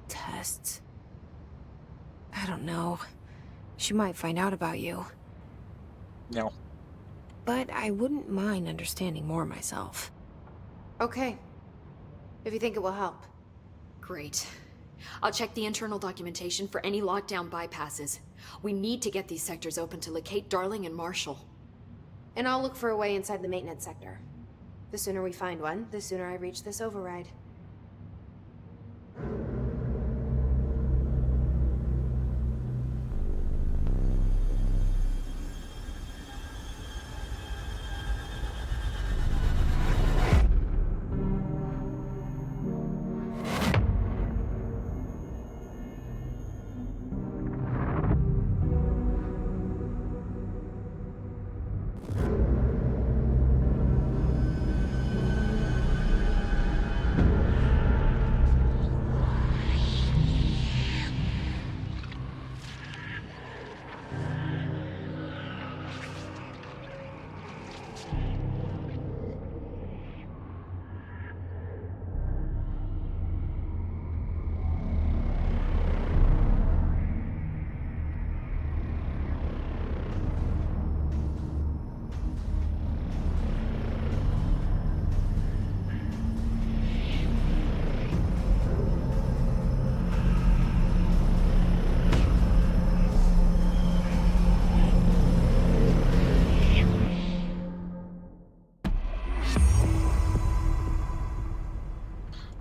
Tests? I don't know. She might find out about you. No. But I wouldn't mind understanding more myself. Okay. If you think it will help. Great. I'll check the internal documentation for any lockdown bypasses. We need to get these sectors open to locate Darling and Marshall. And I'll look for a way inside the maintenance sector. The sooner we find one, the sooner I reach this override.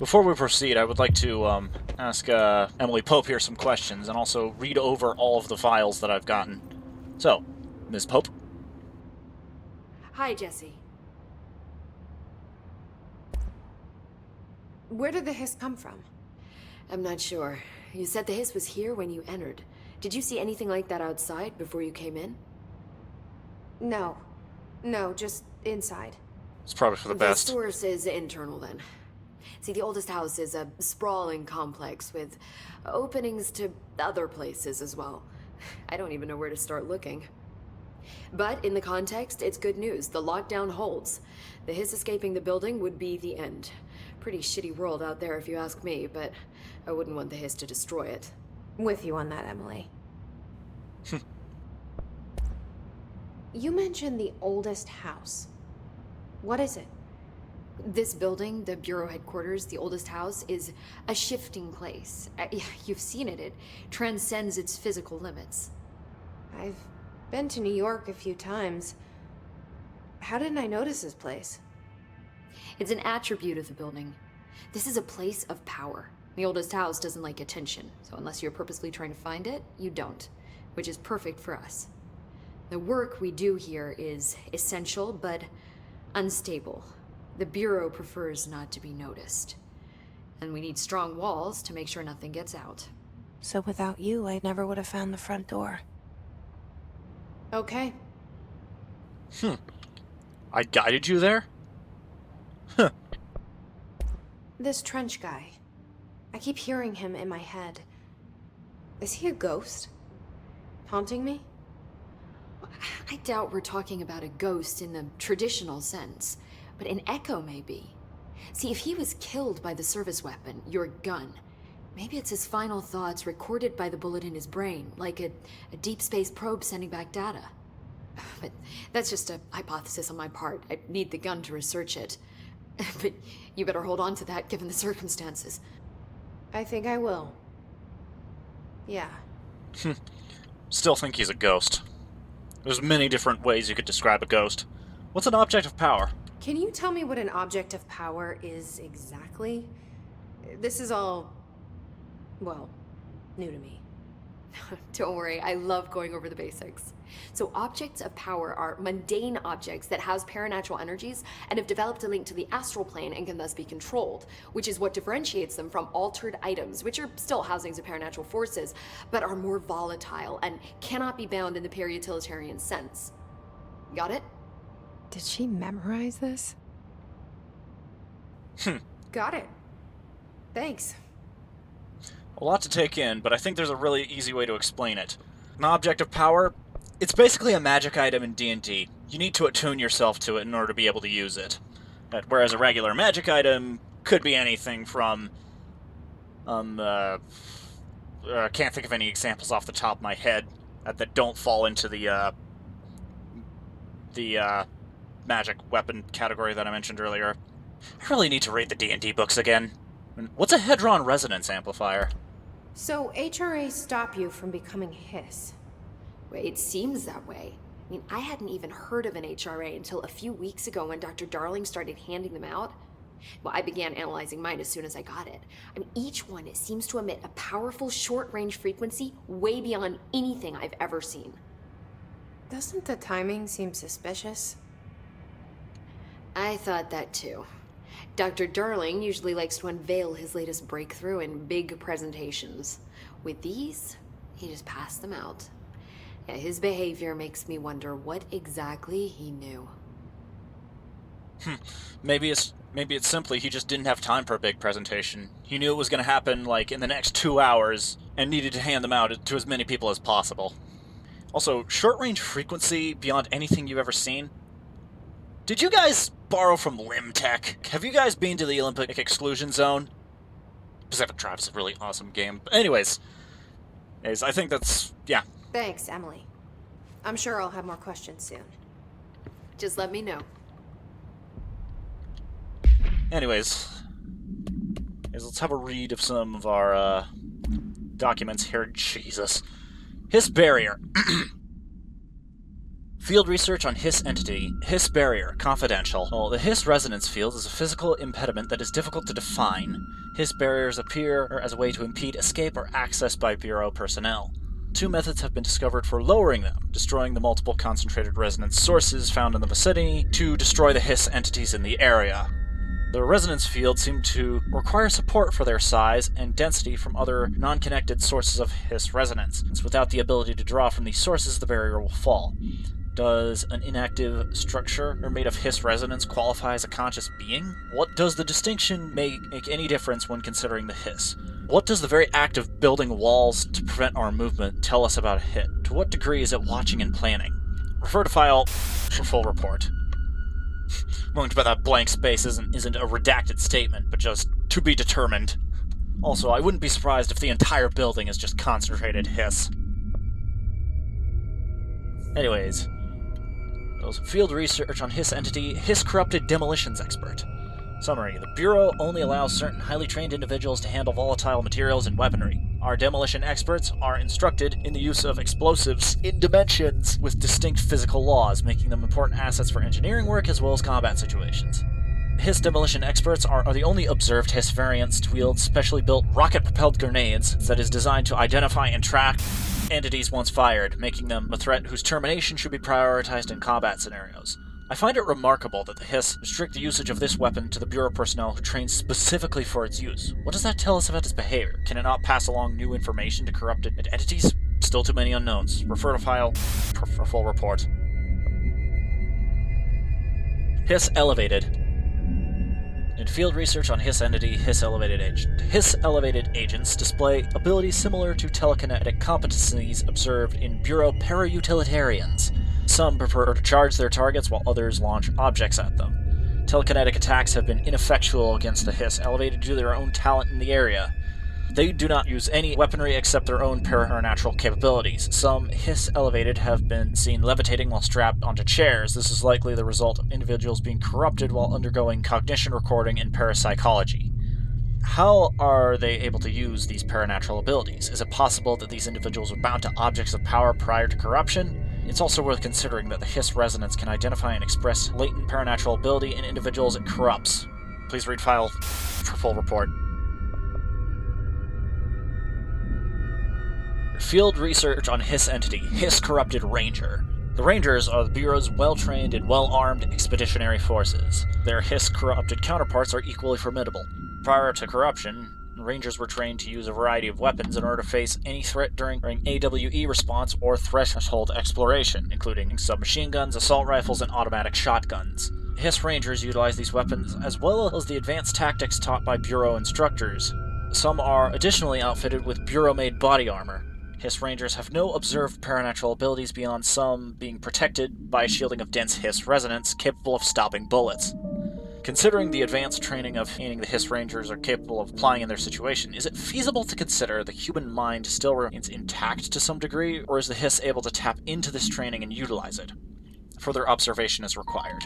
Before we proceed, I would like to ask Emily Pope here some questions, and also read over all of the files that I've gotten. So, Ms. Pope? Hi, Jesse. Where did the hiss come from? I'm not sure. You said the hiss was here when you entered. Did you see anything like that outside before you came in? No. No, just inside. It's probably for the best. The source is internal, then. See, the oldest house is a sprawling complex with openings to other places as well. I don't even know where to start looking. But in the context, it's good news. The lockdown holds. The hiss escaping the building would be the end. Pretty shitty world out there if you ask me, but I wouldn't want the hiss to destroy it. With you on that, Emily. You mentioned the oldest house. What is it? This building, the Bureau headquarters, the oldest house, is a shifting place. You've seen it. It transcends its physical limits. I've been to New York a few times. How didn't I notice this place? It's an attribute of the building. This is a place of power. The oldest house doesn't like attention, so unless you're purposely trying to find it, you don't, which is perfect for us. The work we do here is essential, but unstable. The Bureau prefers not to be noticed. And we need strong walls to make sure nothing gets out. So without you, I never would have found the front door. Okay. I guided you there? This trench guy. I keep hearing him in my head. Is he a ghost? Haunting me? I doubt we're talking about a ghost in the traditional sense, but an echo maybe. See, if he was killed by the service weapon, your gun, maybe it's his final thoughts recorded by the bullet in his brain, like a deep space probe sending back data. But that's just a hypothesis on my part. I need the gun to research it. But you better hold on to that given the circumstances. I think I will. Yeah. Still think he's a ghost. There's many different ways you could describe a ghost. What's an object of power? Can you tell me what an object of power is exactly? This is all, well, new to me. Don't worry, I love going over the basics. So objects of power are mundane objects that house paranatural energies and have developed a link to the astral plane and can thus be controlled, which is what differentiates them from altered items, which are still housings of paranatural forces, but are more volatile and cannot be bound in the peri-utilitarian sense. Got it? Did she memorize this? Got it. Thanks. A lot to take in, but I think there's a really easy way to explain it. An object of power, it's basically a magic item in D&D. You need to attune yourself to it in order to be able to use it. Whereas a regular magic item could be anything from... I can't think of any examples off the top of my head that don't fall into the magic weapon category that I mentioned earlier. I really need to read the D&D books again. What's a Hedron resonance amplifier? So HRA stop you from becoming Hiss? Well, it seems that way. I mean, I hadn't even heard of an HRA until a few weeks ago when Dr. Darling started handing them out. Well, I began analyzing mine as soon as I got it. I mean, each one seems to emit a powerful short-range frequency way beyond anything I've ever seen. Doesn't the timing seem suspicious? I thought that too. Dr. Darling usually likes to unveil his latest breakthrough in big presentations. With these, he just passed them out. Yeah, his behavior makes me wonder what exactly he knew. Maybe it's simply he just didn't have time for a big presentation. He knew it was going to happen, like, in the next 2 hours, and needed to hand them out to as many people as possible. Also, short-range frequency beyond anything you've ever seen? Did you guys borrow from LimTech? Have you guys been to the Olympic Exclusion Zone? Pacific Drive is a really awesome game. But anyways, I think that's, yeah. Thanks, Emily. I'm sure I'll have more questions soon. Just let me know. Anyways, let's have a read of some of our documents here. Jesus. His barrier. Field research on Hiss entity. Hiss barrier. Confidential. Well, the Hiss resonance field is a physical impediment that is difficult to define. Hiss barriers appear as a way to impede escape or access by Bureau personnel. 2 methods have been discovered for lowering them: destroying the multiple concentrated resonance sources found in the vicinity, to destroy the Hiss entities in the area. The resonance fields seem to require support for their size and density from other non-connected sources of Hiss resonance, since without the ability to draw from these sources, the barrier will fall. Does an inactive structure made of Hiss resonance qualify as a conscious being? What does the distinction make any difference when considering the Hiss? What does the very act of building walls to prevent our movement tell us about a hit? To what degree is it watching and planning? Refer to file for full report. Willing to bet that blank space isn't a redacted statement, but just to be determined. Also, I wouldn't be surprised if the entire building is just concentrated Hiss. Anyways, field research on Hiss entity, Hiss corrupted demolitions expert. Summary: the Bureau only allows certain highly trained individuals to handle volatile materials and weaponry. Our demolition experts are instructed in the use of explosives in dimensions with distinct physical laws, making them important assets for engineering work as well as combat situations. Hiss demolition experts are the only observed Hiss variants to wield specially built rocket-propelled grenades that is designed to identify and track entities once fired, making them a threat whose termination should be prioritized in combat scenarios. I find it remarkable that the Hiss restrict the usage of this weapon to the Bureau personnel who train specifically for its use. What does that tell us about its behavior? Can it not pass along new information to corrupted entities? Still too many unknowns. Refer to file for full report. Hiss elevated. In field research on Hiss entity, Hiss elevated agent. Hiss elevated agents display abilities similar to telekinetic competencies observed in Bureau para-utilitarians. Some prefer to charge their targets while others launch objects at them. Telekinetic attacks have been ineffectual against the Hiss elevated due to their own talent in the area. They do not use any weaponry except their own paranatural capabilities. Some Hiss elevated have been seen levitating while strapped onto chairs. This is likely the result of individuals being corrupted while undergoing cognition recording and parapsychology. How are they able to use these paranatural abilities? Is it possible that these individuals were bound to objects of power prior to corruption? It's also worth considering that the Hiss resonance can identify and express latent paranatural ability in individuals it corrupts. Please read file for full report. Field research on Hiss entity, Hiss corrupted ranger. The Rangers are the Bureau's well-trained and well-armed expeditionary forces. Their Hiss corrupted counterparts are equally formidable. Prior to corruption, Rangers were trained to use a variety of weapons in order to face any threat during AWE response or threshold exploration, including submachine guns, assault rifles, and automatic shotguns. Hiss Rangers utilize these weapons as well as the advanced tactics taught by Bureau instructors. Some are additionally outfitted with Bureau-made body armor. Hiss Rangers have no observed paranatural abilities beyond some being protected by a shielding of dense Hiss resonance capable of stopping bullets. Considering the advanced training of the Hiss Rangers are capable of applying in their situation, is it feasible to consider the human mind still remains intact to some degree, or is the Hiss able to tap into this training and utilize it? Further observation is required.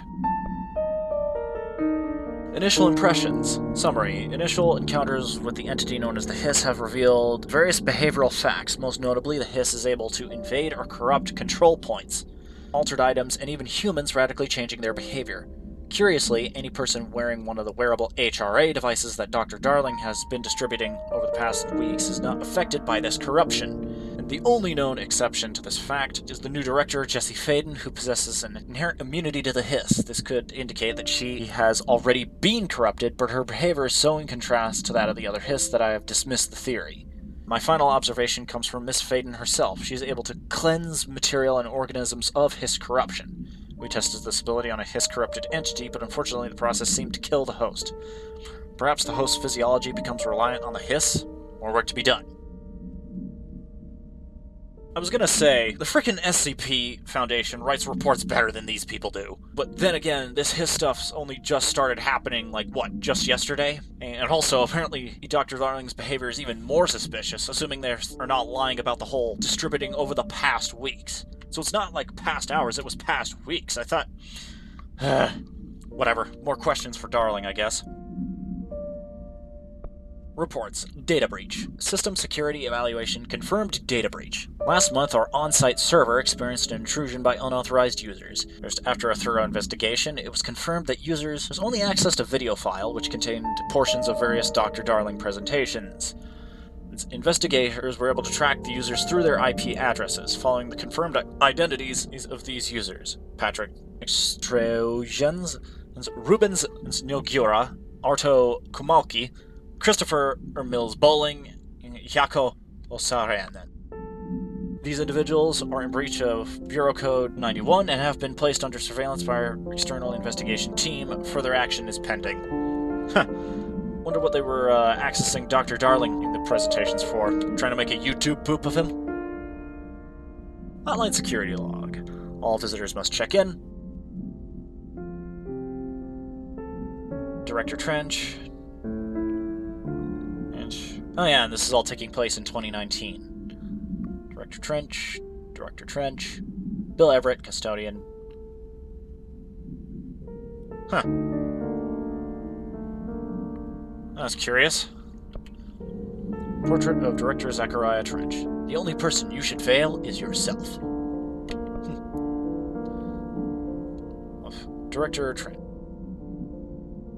Initial impressions. Summary. Initial encounters with the entity known as the Hiss have revealed various behavioral facts. Most notably, the Hiss is able to invade or corrupt control points, altered items, and even humans, radically changing their behavior. Curiously, any person wearing one of the wearable HRA devices that Dr. Darling has been distributing over the past weeks is not affected by this corruption. And the only known exception to this fact is the new director, Jessie Faden, who possesses an inherent immunity to the Hiss. This could indicate that she has already been corrupted, but her behavior is so in contrast to that of the other Hiss that I have dismissed the theory. My final observation comes from Miss Faden herself. She is able to cleanse material and organisms of Hiss corruption. We tested this ability on a Hiss-corrupted entity, but unfortunately the process seemed to kill the host. Perhaps the host's physiology becomes reliant on the Hiss? More work to be done. I was gonna say, the frickin' SCP Foundation writes reports better than these people do. But then again, this Hiss stuff's only just started happening, just yesterday? And also, apparently, Dr. Darling's behavior is even more suspicious, assuming they are not lying about the whole distributing over the past weeks. So it's not like past hours, it was past weeks. I thought... whatever. More questions for Darling, I guess. Reports. Data breach. System security evaluation confirmed data breach. Last month, our on-site server experienced an intrusion by unauthorized users. After a thorough investigation, it was confirmed that users only accessed a video file which contained portions of various Dr. Darling presentations. Investigators were able to track the users through their IP addresses, following the confirmed identities of these users. Patrick Extrogens, Rubens Nogura, Arto Kumalki, Christopher Mills Bowling, and Jako Osaranen. These individuals are in breach of Bureau Code 91 and have been placed under surveillance by our external investigation team. Further action is pending. Wonder what they were accessing Dr. Darling in the presentations for. Trying to make a YouTube poop of him? Hotline security log. All visitors must check in. Director Trench. Oh yeah, and this is all taking place in 2019. Director Trench, Bill Everett, custodian. Huh. That's curious. Portrait of Director Zachariah Trench. The only person you should fail is yourself. Director Trench.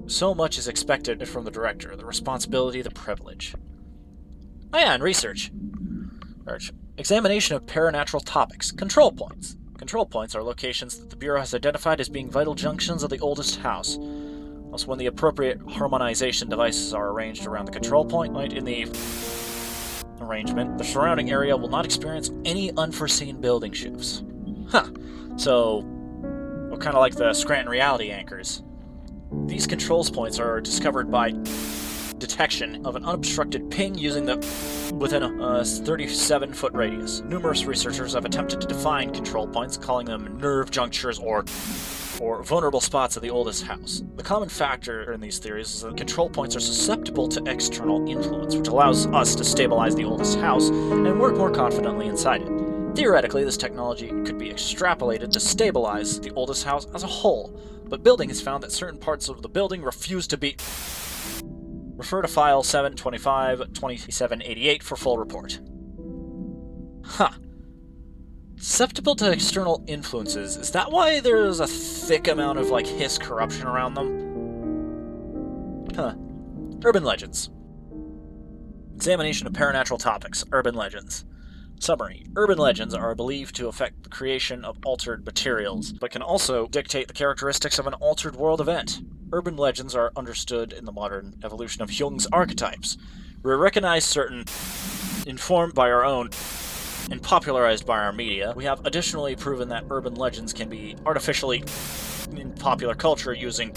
So much is expected from the director, the responsibility, the privilege. Oh yeah, and research. Examination of paranatural topics. Control points. Control points are locations that the Bureau has identified as being vital junctions of the oldest house. Also, when the appropriate harmonization devices are arranged around the control point in the arrangement, the surrounding area will not experience any unforeseen building shifts. Huh. So, well, kind of like the Scranton reality anchors. These controls points are discovered by detection of an unobstructed ping using within a 37-foot radius. Numerous researchers have attempted to define control points, calling them nerve junctures or vulnerable spots of the oldest house. The common factor in these theories is that control points are susceptible to external influence, which allows us to stabilize the oldest house and work more confidently inside it. Theoretically, this technology could be extrapolated to stabilize the oldest house as a whole, but building has found that certain parts of the building refuse to be. Refer to file 725-2788 for full report. Huh. Susceptible to external influences. Is that why there's a thick amount of, hiss corruption around them? Huh. Urban legends. Examination of paranatural topics. Urban legends. Summary. Urban legends are believed to affect the creation of altered materials, but can also dictate the characteristics of an altered world event. Urban legends are understood in the modern evolution of Jung's archetypes. We recognize certain, informed by our own, and popularized by our media. We have additionally proven that urban legends can be artificially in popular culture using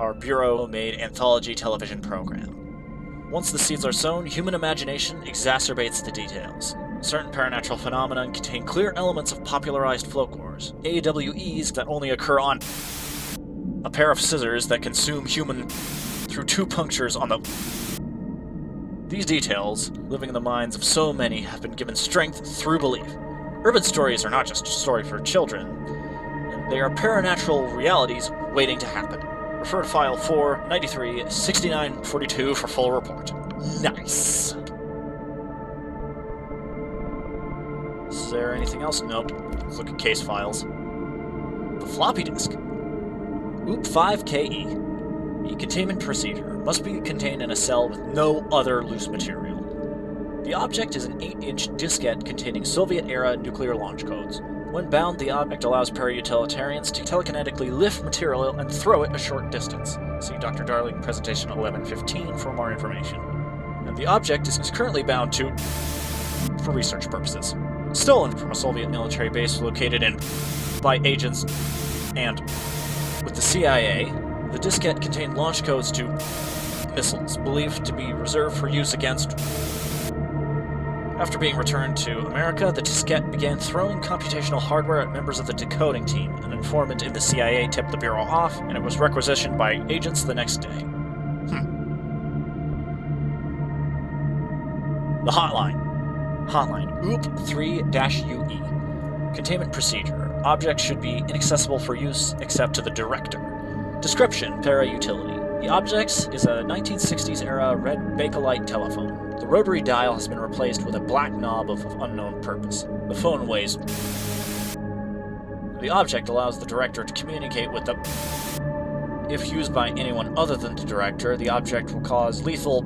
our Bureau-made anthology television program. Once the seeds are sown, human imagination exacerbates the details. Certain paranatural phenomena contain clear elements of popularized folklores. AWEs that only occur on a pair of scissors that consume human through 2 punctures on the. These details, living in the minds of so many, have been given strength through belief. Urban stories are not just a story for children. They are paranatural realities waiting to happen. Refer to file 493-6942 for full report. Nice. Is there anything else? Nope. Let's look at case files. The floppy disk. OOP5KE. The containment procedure must be contained in a cell with no other loose material. The object is an 8-inch diskette containing Soviet-era nuclear launch codes. When bound, the object allows para-utilitarians to telekinetically lift material and throw it a short distance. See Dr. Darling presentation 1115 for more information. And the object is currently bound for research purposes. Stolen from a Soviet military base located by agents and with the CIA, the diskette contained launch codes to missiles, believed to be reserved for use against. After being returned to America, the diskette began throwing computational hardware at members of the decoding team. An informant in the CIA tipped the Bureau off, and it was requisitioned by agents the next day. The hotline. Hotline OOP3-UE. Containment procedure. Object should be inaccessible for use except to the director. Description, para-utility. The object is a 1960s-era red Bakelite telephone. The rotary dial has been replaced with a black knob of unknown purpose. The phone weighs... The object allows the director to communicate with the... If used by anyone other than the director, the object will cause lethal...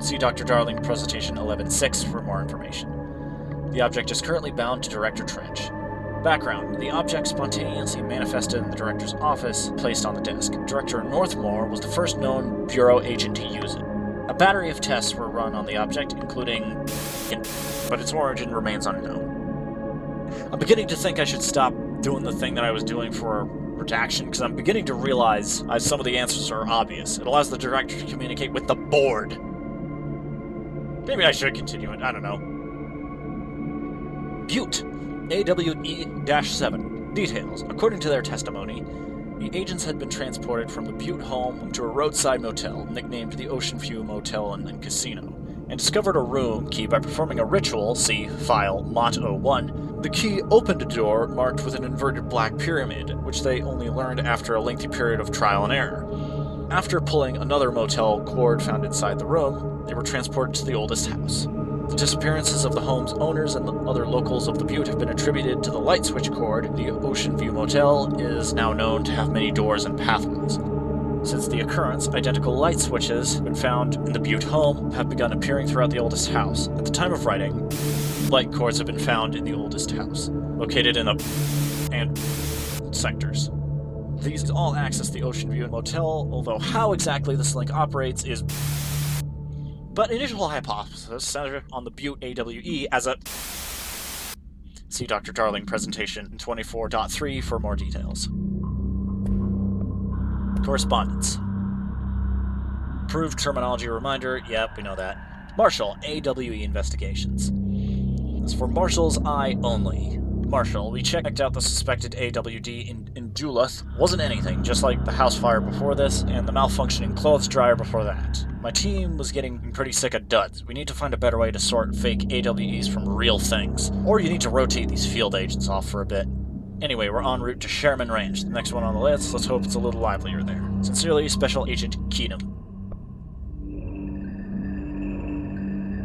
See Dr. Darling Presentation 11.6 for more information. The object is currently bound to Director Trench. Background. The object spontaneously manifested in the director's office, placed on the desk. Director Northmore was the first known Bureau agent to use it. A battery of tests were run on the object, including... but its origin remains unknown. I'm beginning to think I should stop doing the thing that I was doing for redaction, because I'm beginning to realize some of the answers are obvious. It allows the director to communicate with the board. Maybe I should continue it, I don't know. Butte. AWE-7. Details. According to their testimony, the agents had been transported from the Butte home to a roadside motel, nicknamed the Ocean View Motel and Casino, and discovered a room key by performing a ritual, see file Mot-01. The key opened a door marked with an inverted black pyramid, which they only learned after a lengthy period of trial and error. After pulling another motel cord found inside the room, they were transported to the oldest house. The disappearances of the home's owners and the other locals of the Butte have been attributed to the light switch cord. The Ocean View Motel is now known to have many doors and pathways. Since the occurrence, identical light switches have been found in the Butte home have begun appearing throughout the oldest house. At the time of writing, light cords have been found in the oldest house, located in the and sectors. These all access the Ocean View Motel, although how exactly this link operates is... But initial hypothesis centered on the Butte AWE as a... See Dr. Darling Presentation 24.3 for more details. Correspondence. Approved terminology reminder, yep, we know that. Marshall, AWE Investigations. As for Marshall's eye only. Marshall, we checked out the suspected AWD in Duluth. Wasn't anything, just like the house fire before this, and the malfunctioning clothes dryer before that. My team was getting pretty sick of duds. We need to find a better way to sort fake AWEs from real things. Or you need to rotate these field agents off for a bit. Anyway, we're en route to Sherman Ranch, the next one on the list. Let's hope it's a little livelier there. Sincerely, Special Agent Keenum.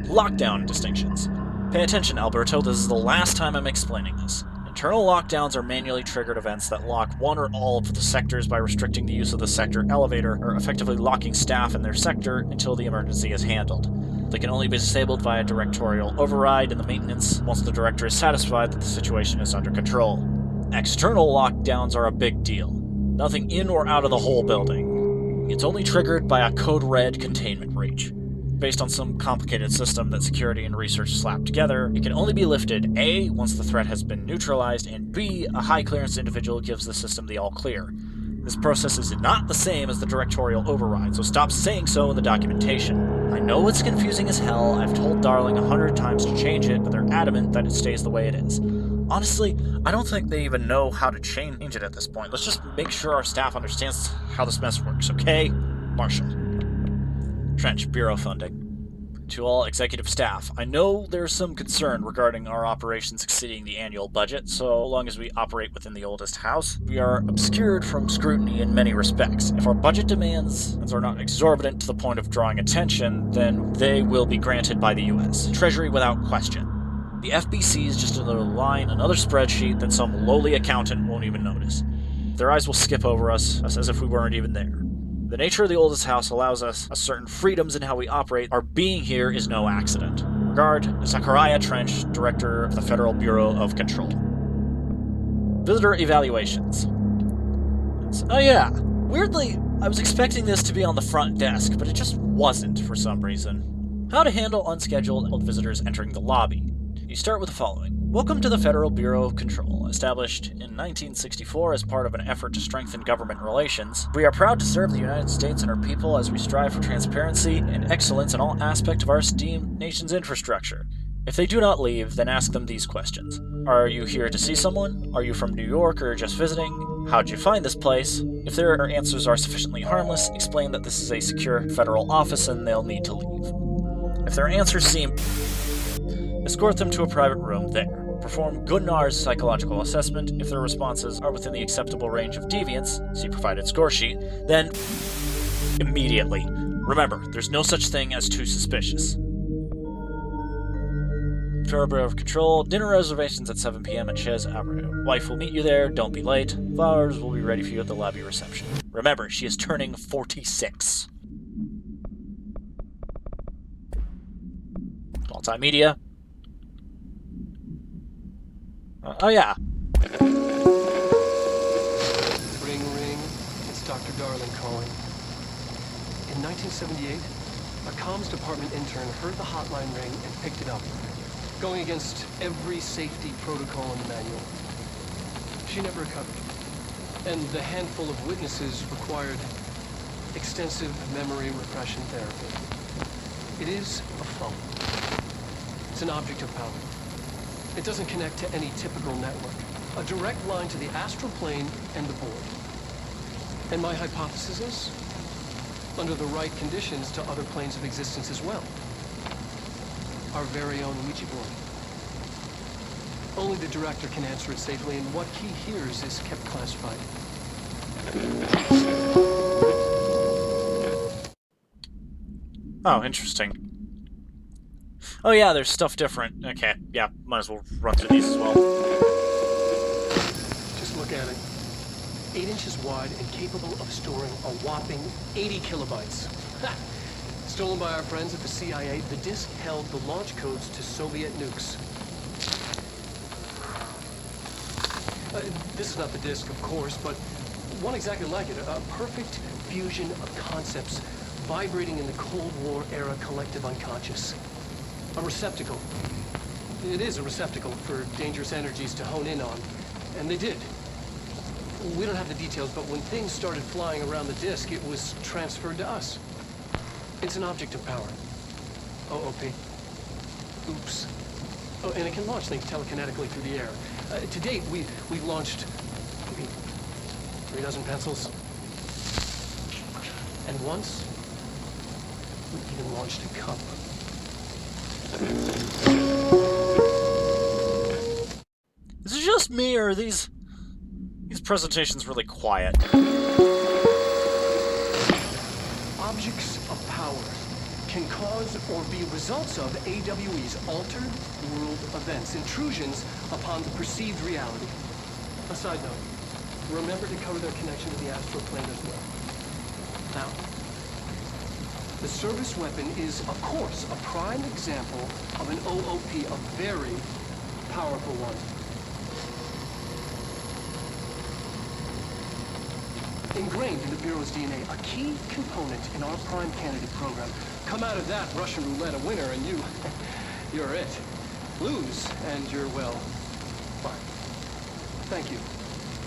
Lockdown distinctions. Pay attention, Alberto, this is the last time I'm explaining this. Internal lockdowns are manually triggered events that lock one or all of the sectors by restricting the use of the sector elevator, or effectively locking staff in their sector until the emergency is handled. They can only be disabled via directorial override in the maintenance once the director is satisfied that the situation is under control. External lockdowns are a big deal. Nothing in or out of the whole building. It's only triggered by a code red containment breach. Based on some complicated system that security and research slapped together, it can only be lifted A, once the threat has been neutralized, and B, a high-clearance individual gives the system the all-clear. This process is not the same as the directorial override, so stop saying so in the documentation. I know it's confusing as hell, I've told Darling 100 times to change it, but they're adamant that it stays the way it is. Honestly, I don't think they even know how to change it at this point. Let's just make sure our staff understands how this mess works, okay? Marshall. Trench, Bureau funding. To all executive staff, I know there's some concern regarding our operations exceeding the annual budget, so long as we operate within the oldest house, we are obscured from scrutiny in many respects. If our budget demands are not exorbitant to the point of drawing attention, then they will be granted by the U.S. Treasury without question. The FBC is just another line, another spreadsheet that some lowly accountant won't even notice. Their eyes will skip over us as if we weren't even there. The nature of the oldest house allows us a certain freedoms in how we operate. Our being here is no accident. Regard, Zachariah Trench, Director of the Federal Bureau of Control. Visitor evaluations. Oh yeah, weirdly, I was expecting this to be on the front desk, but it just wasn't for some reason. How to handle unscheduled visitors entering the lobby. You start with the following. Welcome to the Federal Bureau of Control. Established in 1964 as part of an effort to strengthen government relations, we are proud to serve the United States and our people as we strive for transparency and excellence in all aspects of our esteemed nation's infrastructure. If they do not leave, then ask them these questions. Are you here to see someone? Are you from New York or just visiting? How'd you find this place? If their answers are sufficiently harmless, explain that this is a secure federal office and they'll need to leave. If their answers seem... escort them to a private room there. perform Gunnar's psychological assessment. If their responses are within the acceptable range of deviance, see provided score sheet, then immediately. Remember, there's no such thing as too suspicious. Bureau of Control, dinner reservations at 7 p.m. at Chez Abreu. Wife will meet you there, don't be late. Flowers will be ready for you at the lobby reception. Remember, she is turning 46. Multimedia. Oh yeah. Ring, ring. It's Dr. Darling calling. In 1978, a comms department intern heard the hotline ring and picked it up, going against every safety protocol in the manual. She never recovered, and the handful of witnesses required extensive memory repression therapy. It is a phone. It's an object of power. It doesn't connect to any typical network. A direct line to the astral plane and the board. And my hypothesis is, under the right conditions, to other planes of existence as well. Our very own Ouija board. Only the director can answer it safely, and what he hears is kept classified. Oh, interesting. Oh yeah, there's stuff different. Okay, yeah, might as well run through these as well. Just look at it. 8 inches wide and capable of storing a whopping 80 kilobytes. Ha! Stolen by our friends at the CIA, the disk held the launch codes to Soviet nukes. This is not the disk, of course, but one exactly like it. A perfect fusion of concepts vibrating in the Cold War era collective unconscious. A receptacle. It is a receptacle for dangerous energies to hone in on. And they did. We don't have the details, but when things started flying around the disk, it was transferred to us. It's an object of power. OOP. Oops. Oh, and it can launch things telekinetically through the air. To date, we've launched 3 dozen pencils. And once, we even launched a cup. Is it just me, or are these presentations really quiet? Objects of power can cause or be results of AWE's altered world events, intrusions upon the perceived reality. A side note, remember to cover their connection to the astral plane as well. Now, the service weapon is, of course, a prime example of an OOP, a very powerful one. Ingrained in the Bureau's DNA, a key component in our prime candidate program. Come out of that Russian roulette a winner and you're it. Lose and you're, well, fine. Thank you.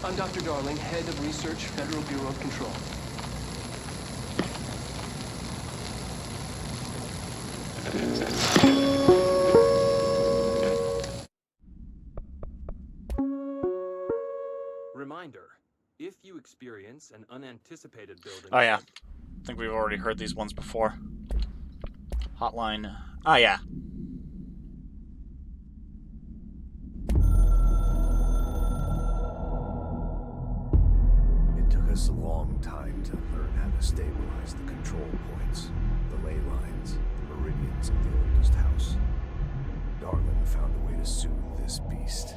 I'm Dr. Darling, Head of Research, Federal Bureau of Control. Reminder, if you experience an unanticipated building... Oh yeah, I think we've already heard these ones before. Hotline. Ah yeah. It took us a long time to learn how to stabilize the control points, the ley lines, the meridians of the oldest house. Darling found a way to soothe this beast.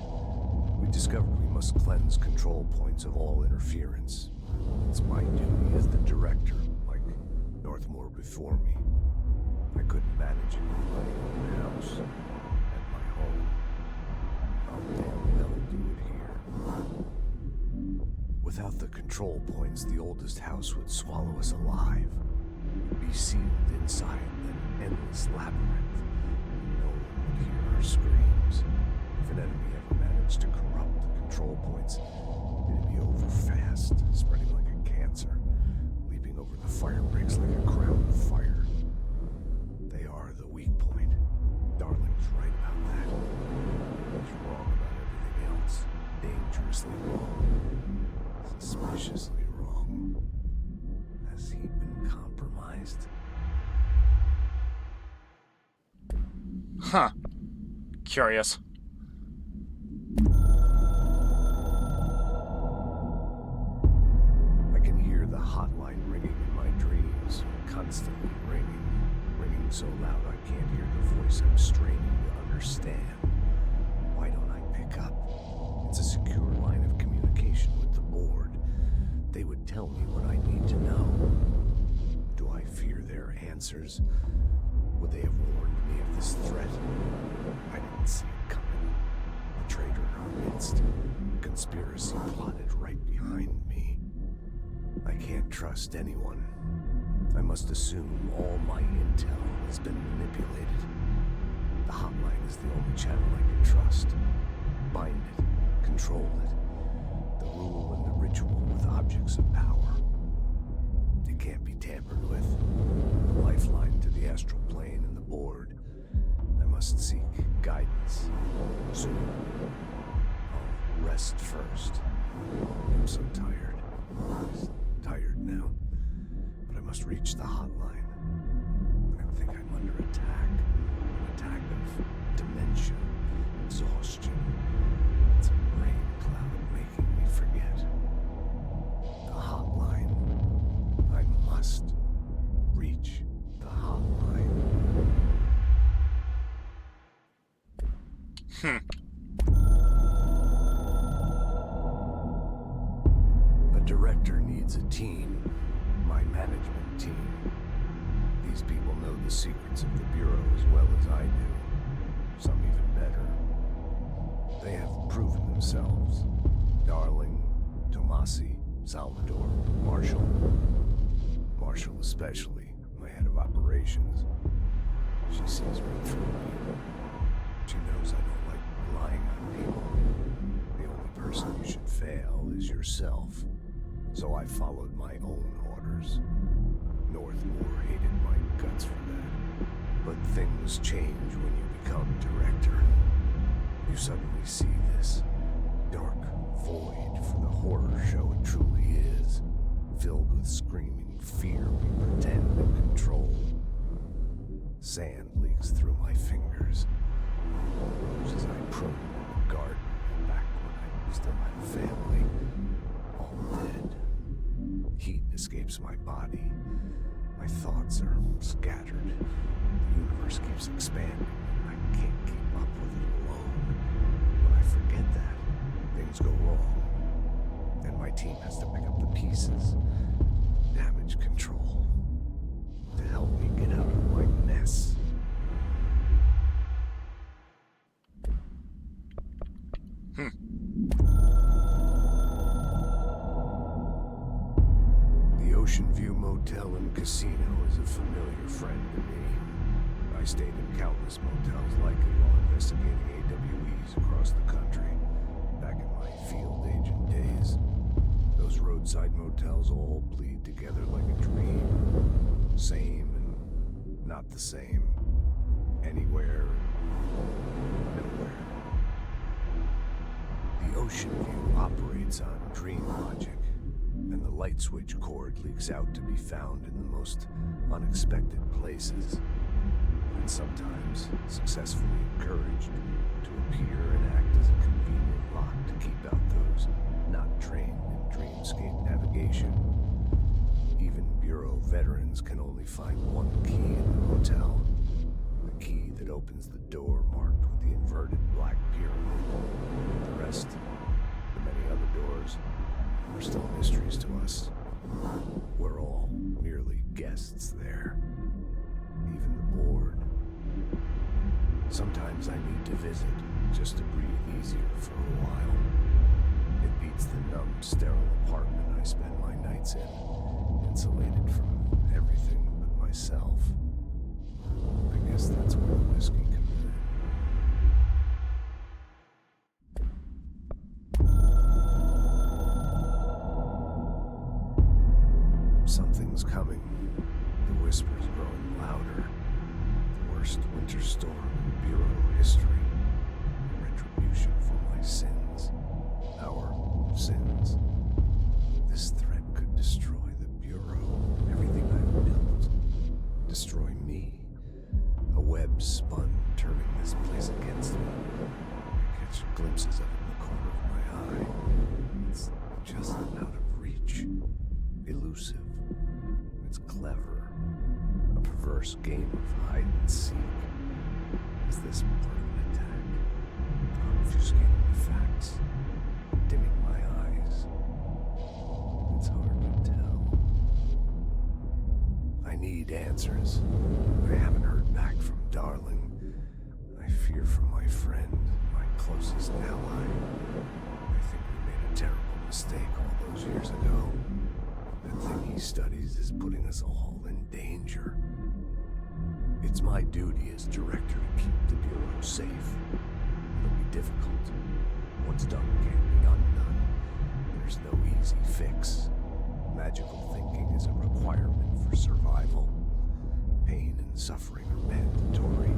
We discovered we must cleanse control points of all interference. It's my duty as the director, like Northmore before me. I couldn't manage it in my own house, at my home. I'll damn well do it here. Without the control points, the oldest house would swallow us alive. We'd be sealed inside an endless labyrinth. No one would hear our screams. If an enemy ever managed to corrupt the control points, it'd be over fast, spreading like a cancer, leaping over the fire breaks like a crown of fire. They are the weak point. Darling's right about that. He's wrong about everything else. Dangerously wrong. Suspiciously wrong. Has he been compromised? Huh. Curious. constantly ringing so loud I can't hear the voice I'm straining to understand. Why don't I pick up? It's a secure line of communication with the board. They would tell me what I need to know. Do I fear their answers? Would they have warned me of this threat? I didn't see it coming. The traitor in our midst. The conspiracy plotted right behind me. I can't trust anyone. I must assume all my intel has been manipulated. The hotline is the only channel I can trust. Bind it, control it. The rule and the ritual with objects of power. It can't be tampered with. The lifeline to the astral plane and the board. I must seek guidance. Soon. I'll rest first. I'm so tired. Tired now. But I must reach the hotline. I think I'm under attack. An attack of dementia, exhaustion. It's a rain cloud making me forget. The hotline. I must reach the hotline. A director needs a team. My management team. These people know the secrets of the Bureau as well as I do. Some even better. They have proven themselves. Darling, Tomasi, Salvador, Marshall. Marshall especially, my head of operations. She sees right through me. She knows I don't like relying on people. The only person you should fail is yourself. So I followed my own orders. Northmore hated my guts for that. But things change when you become director. You suddenly see this dark void for the horror show it truly is, filled with screaming fear we pretend to control. Sand leaks through my fingers. The roses I pruned in the garden back when I still had a family, all dead. Heat escapes my body. My thoughts are scattered. The universe keeps expanding. I can't keep up with it alone. When I forget that, things go wrong. And my team has to pick up the pieces. Damage control. To help me get out of my mess. The Ocean View Motel and Casino is a familiar friend to me. I stayed in countless motels like it while investigating AWEs across the country, back in my field agent days. Those roadside motels all bleed together like a dream. Same and not the same. Anywhere and nowhere. The Ocean View operates on dream logic, and the light switch cord leaks out to be found in the most unexpected places, and sometimes successfully encouraged to appear and act as a convenient lock to keep out those not trained in dreamscape navigation. Even Bureau veterans can only find one key in the hotel, the key that opens the door marked with the inverted black pyramid. The rest, the many other doors, are still mysteries to us. We're all merely guests there. Even the board. Sometimes I need to visit, just to breathe easier for a while. It beats the numb, sterile apartment I spend my nights in, insulated from everything but myself. I guess that's where the whiskey comes in. Something's coming. The whisper's growing louder. The worst winter storm in Bureau history. Retribution for my sins. Our sins. This threat could destroy the Bureau. Everything I've built. Destroy me. A web spun, turning this place against me. I catch glimpses of it in the corner of my eye. It's just out of reach. Elusive. It's clever. perverse game of hide and seek. Is this part of an attack? Obfuscating the facts? Dimming my eyes? It's hard to tell. I need answers. I haven't heard back from Darling. I fear for my friend, my closest ally. I think we made a terrible mistake all those years ago. The thing he studies is putting us all in danger. It's my duty as director to keep the Bureau safe. It'll be difficult. What's done can't be undone. There's no easy fix. Magical thinking is a requirement for survival. Pain and suffering are mandatory.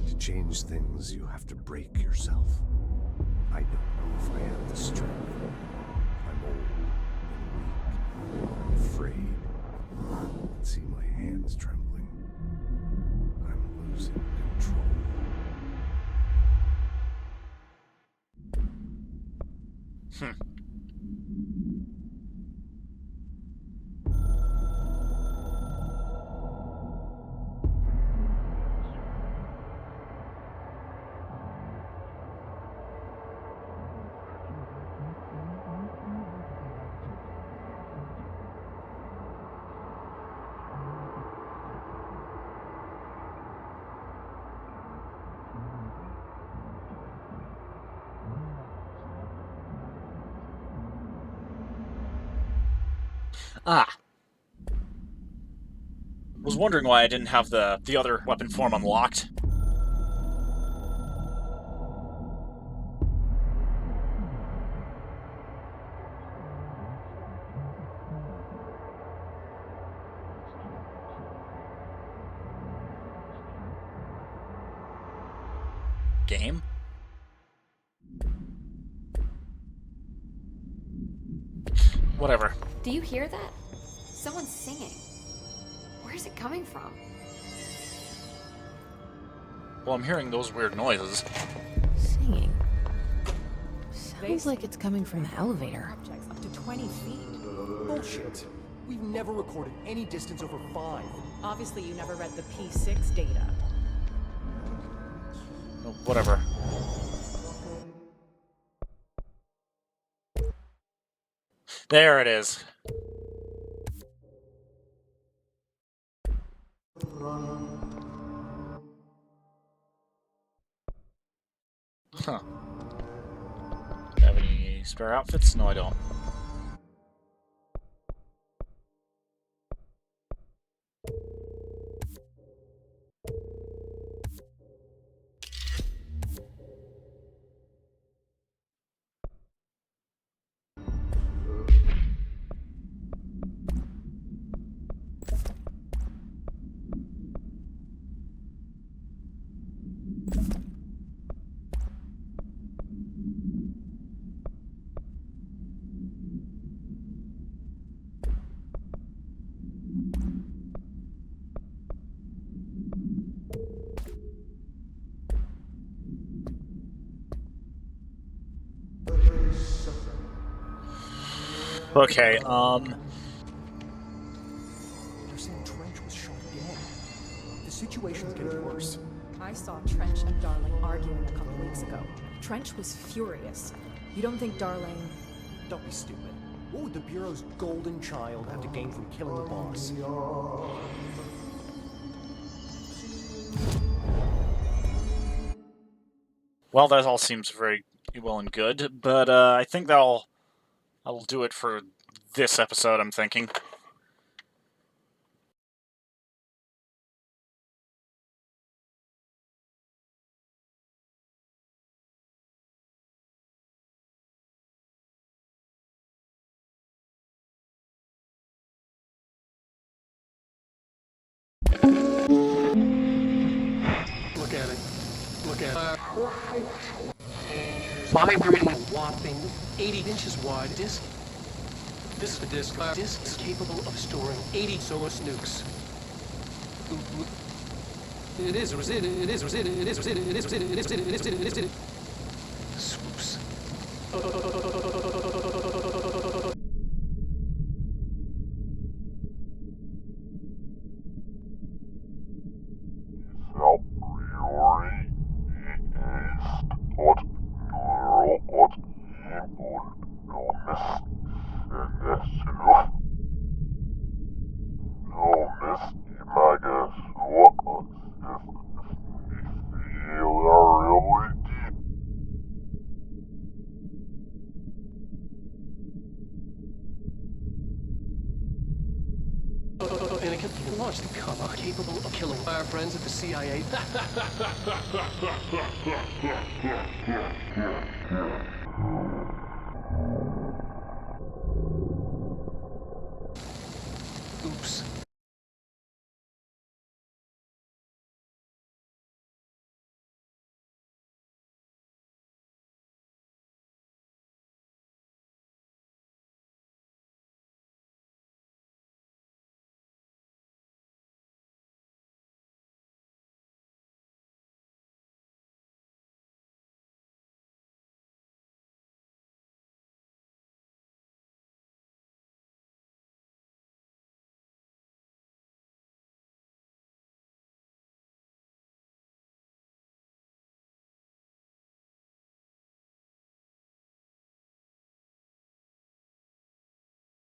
To change things, you have to break yourself. I don't know if I have the strength. I'm old and weak. I'm afraid. I can see my hands trembling. I'm losing control. Ah. Was wondering why I didn't have the other weapon form unlocked. Game? Whatever. Do you hear that? Someone's singing. Where's it coming from? Well, I'm hearing those weird noises. Singing. Sounds like it's coming from the elevator. Objects up to 20 feet. Bullshit. We've never recorded any distance over 5. Obviously, you never read the P6 data. Oh, whatever. There it is. Huh. Have any spare outfits? No, I don't. Okay, They're saying Trench was shot dead. The situation's getting worse. I saw Trench and Darling arguing a couple weeks ago. Trench was furious. You don't think Darling... Don't be stupid. What would the Bureau's golden child have to gain from killing the boss? well, that all seems very well and good, but I think that'll do it for this episode, I'm thinking. Look at it. Look at it. Vibrating whopping 80 inches wide disc. This is a disc. Disc is capable of storing 80 solar nukes. It is. Swoops. capable of killing our friends at the CIA.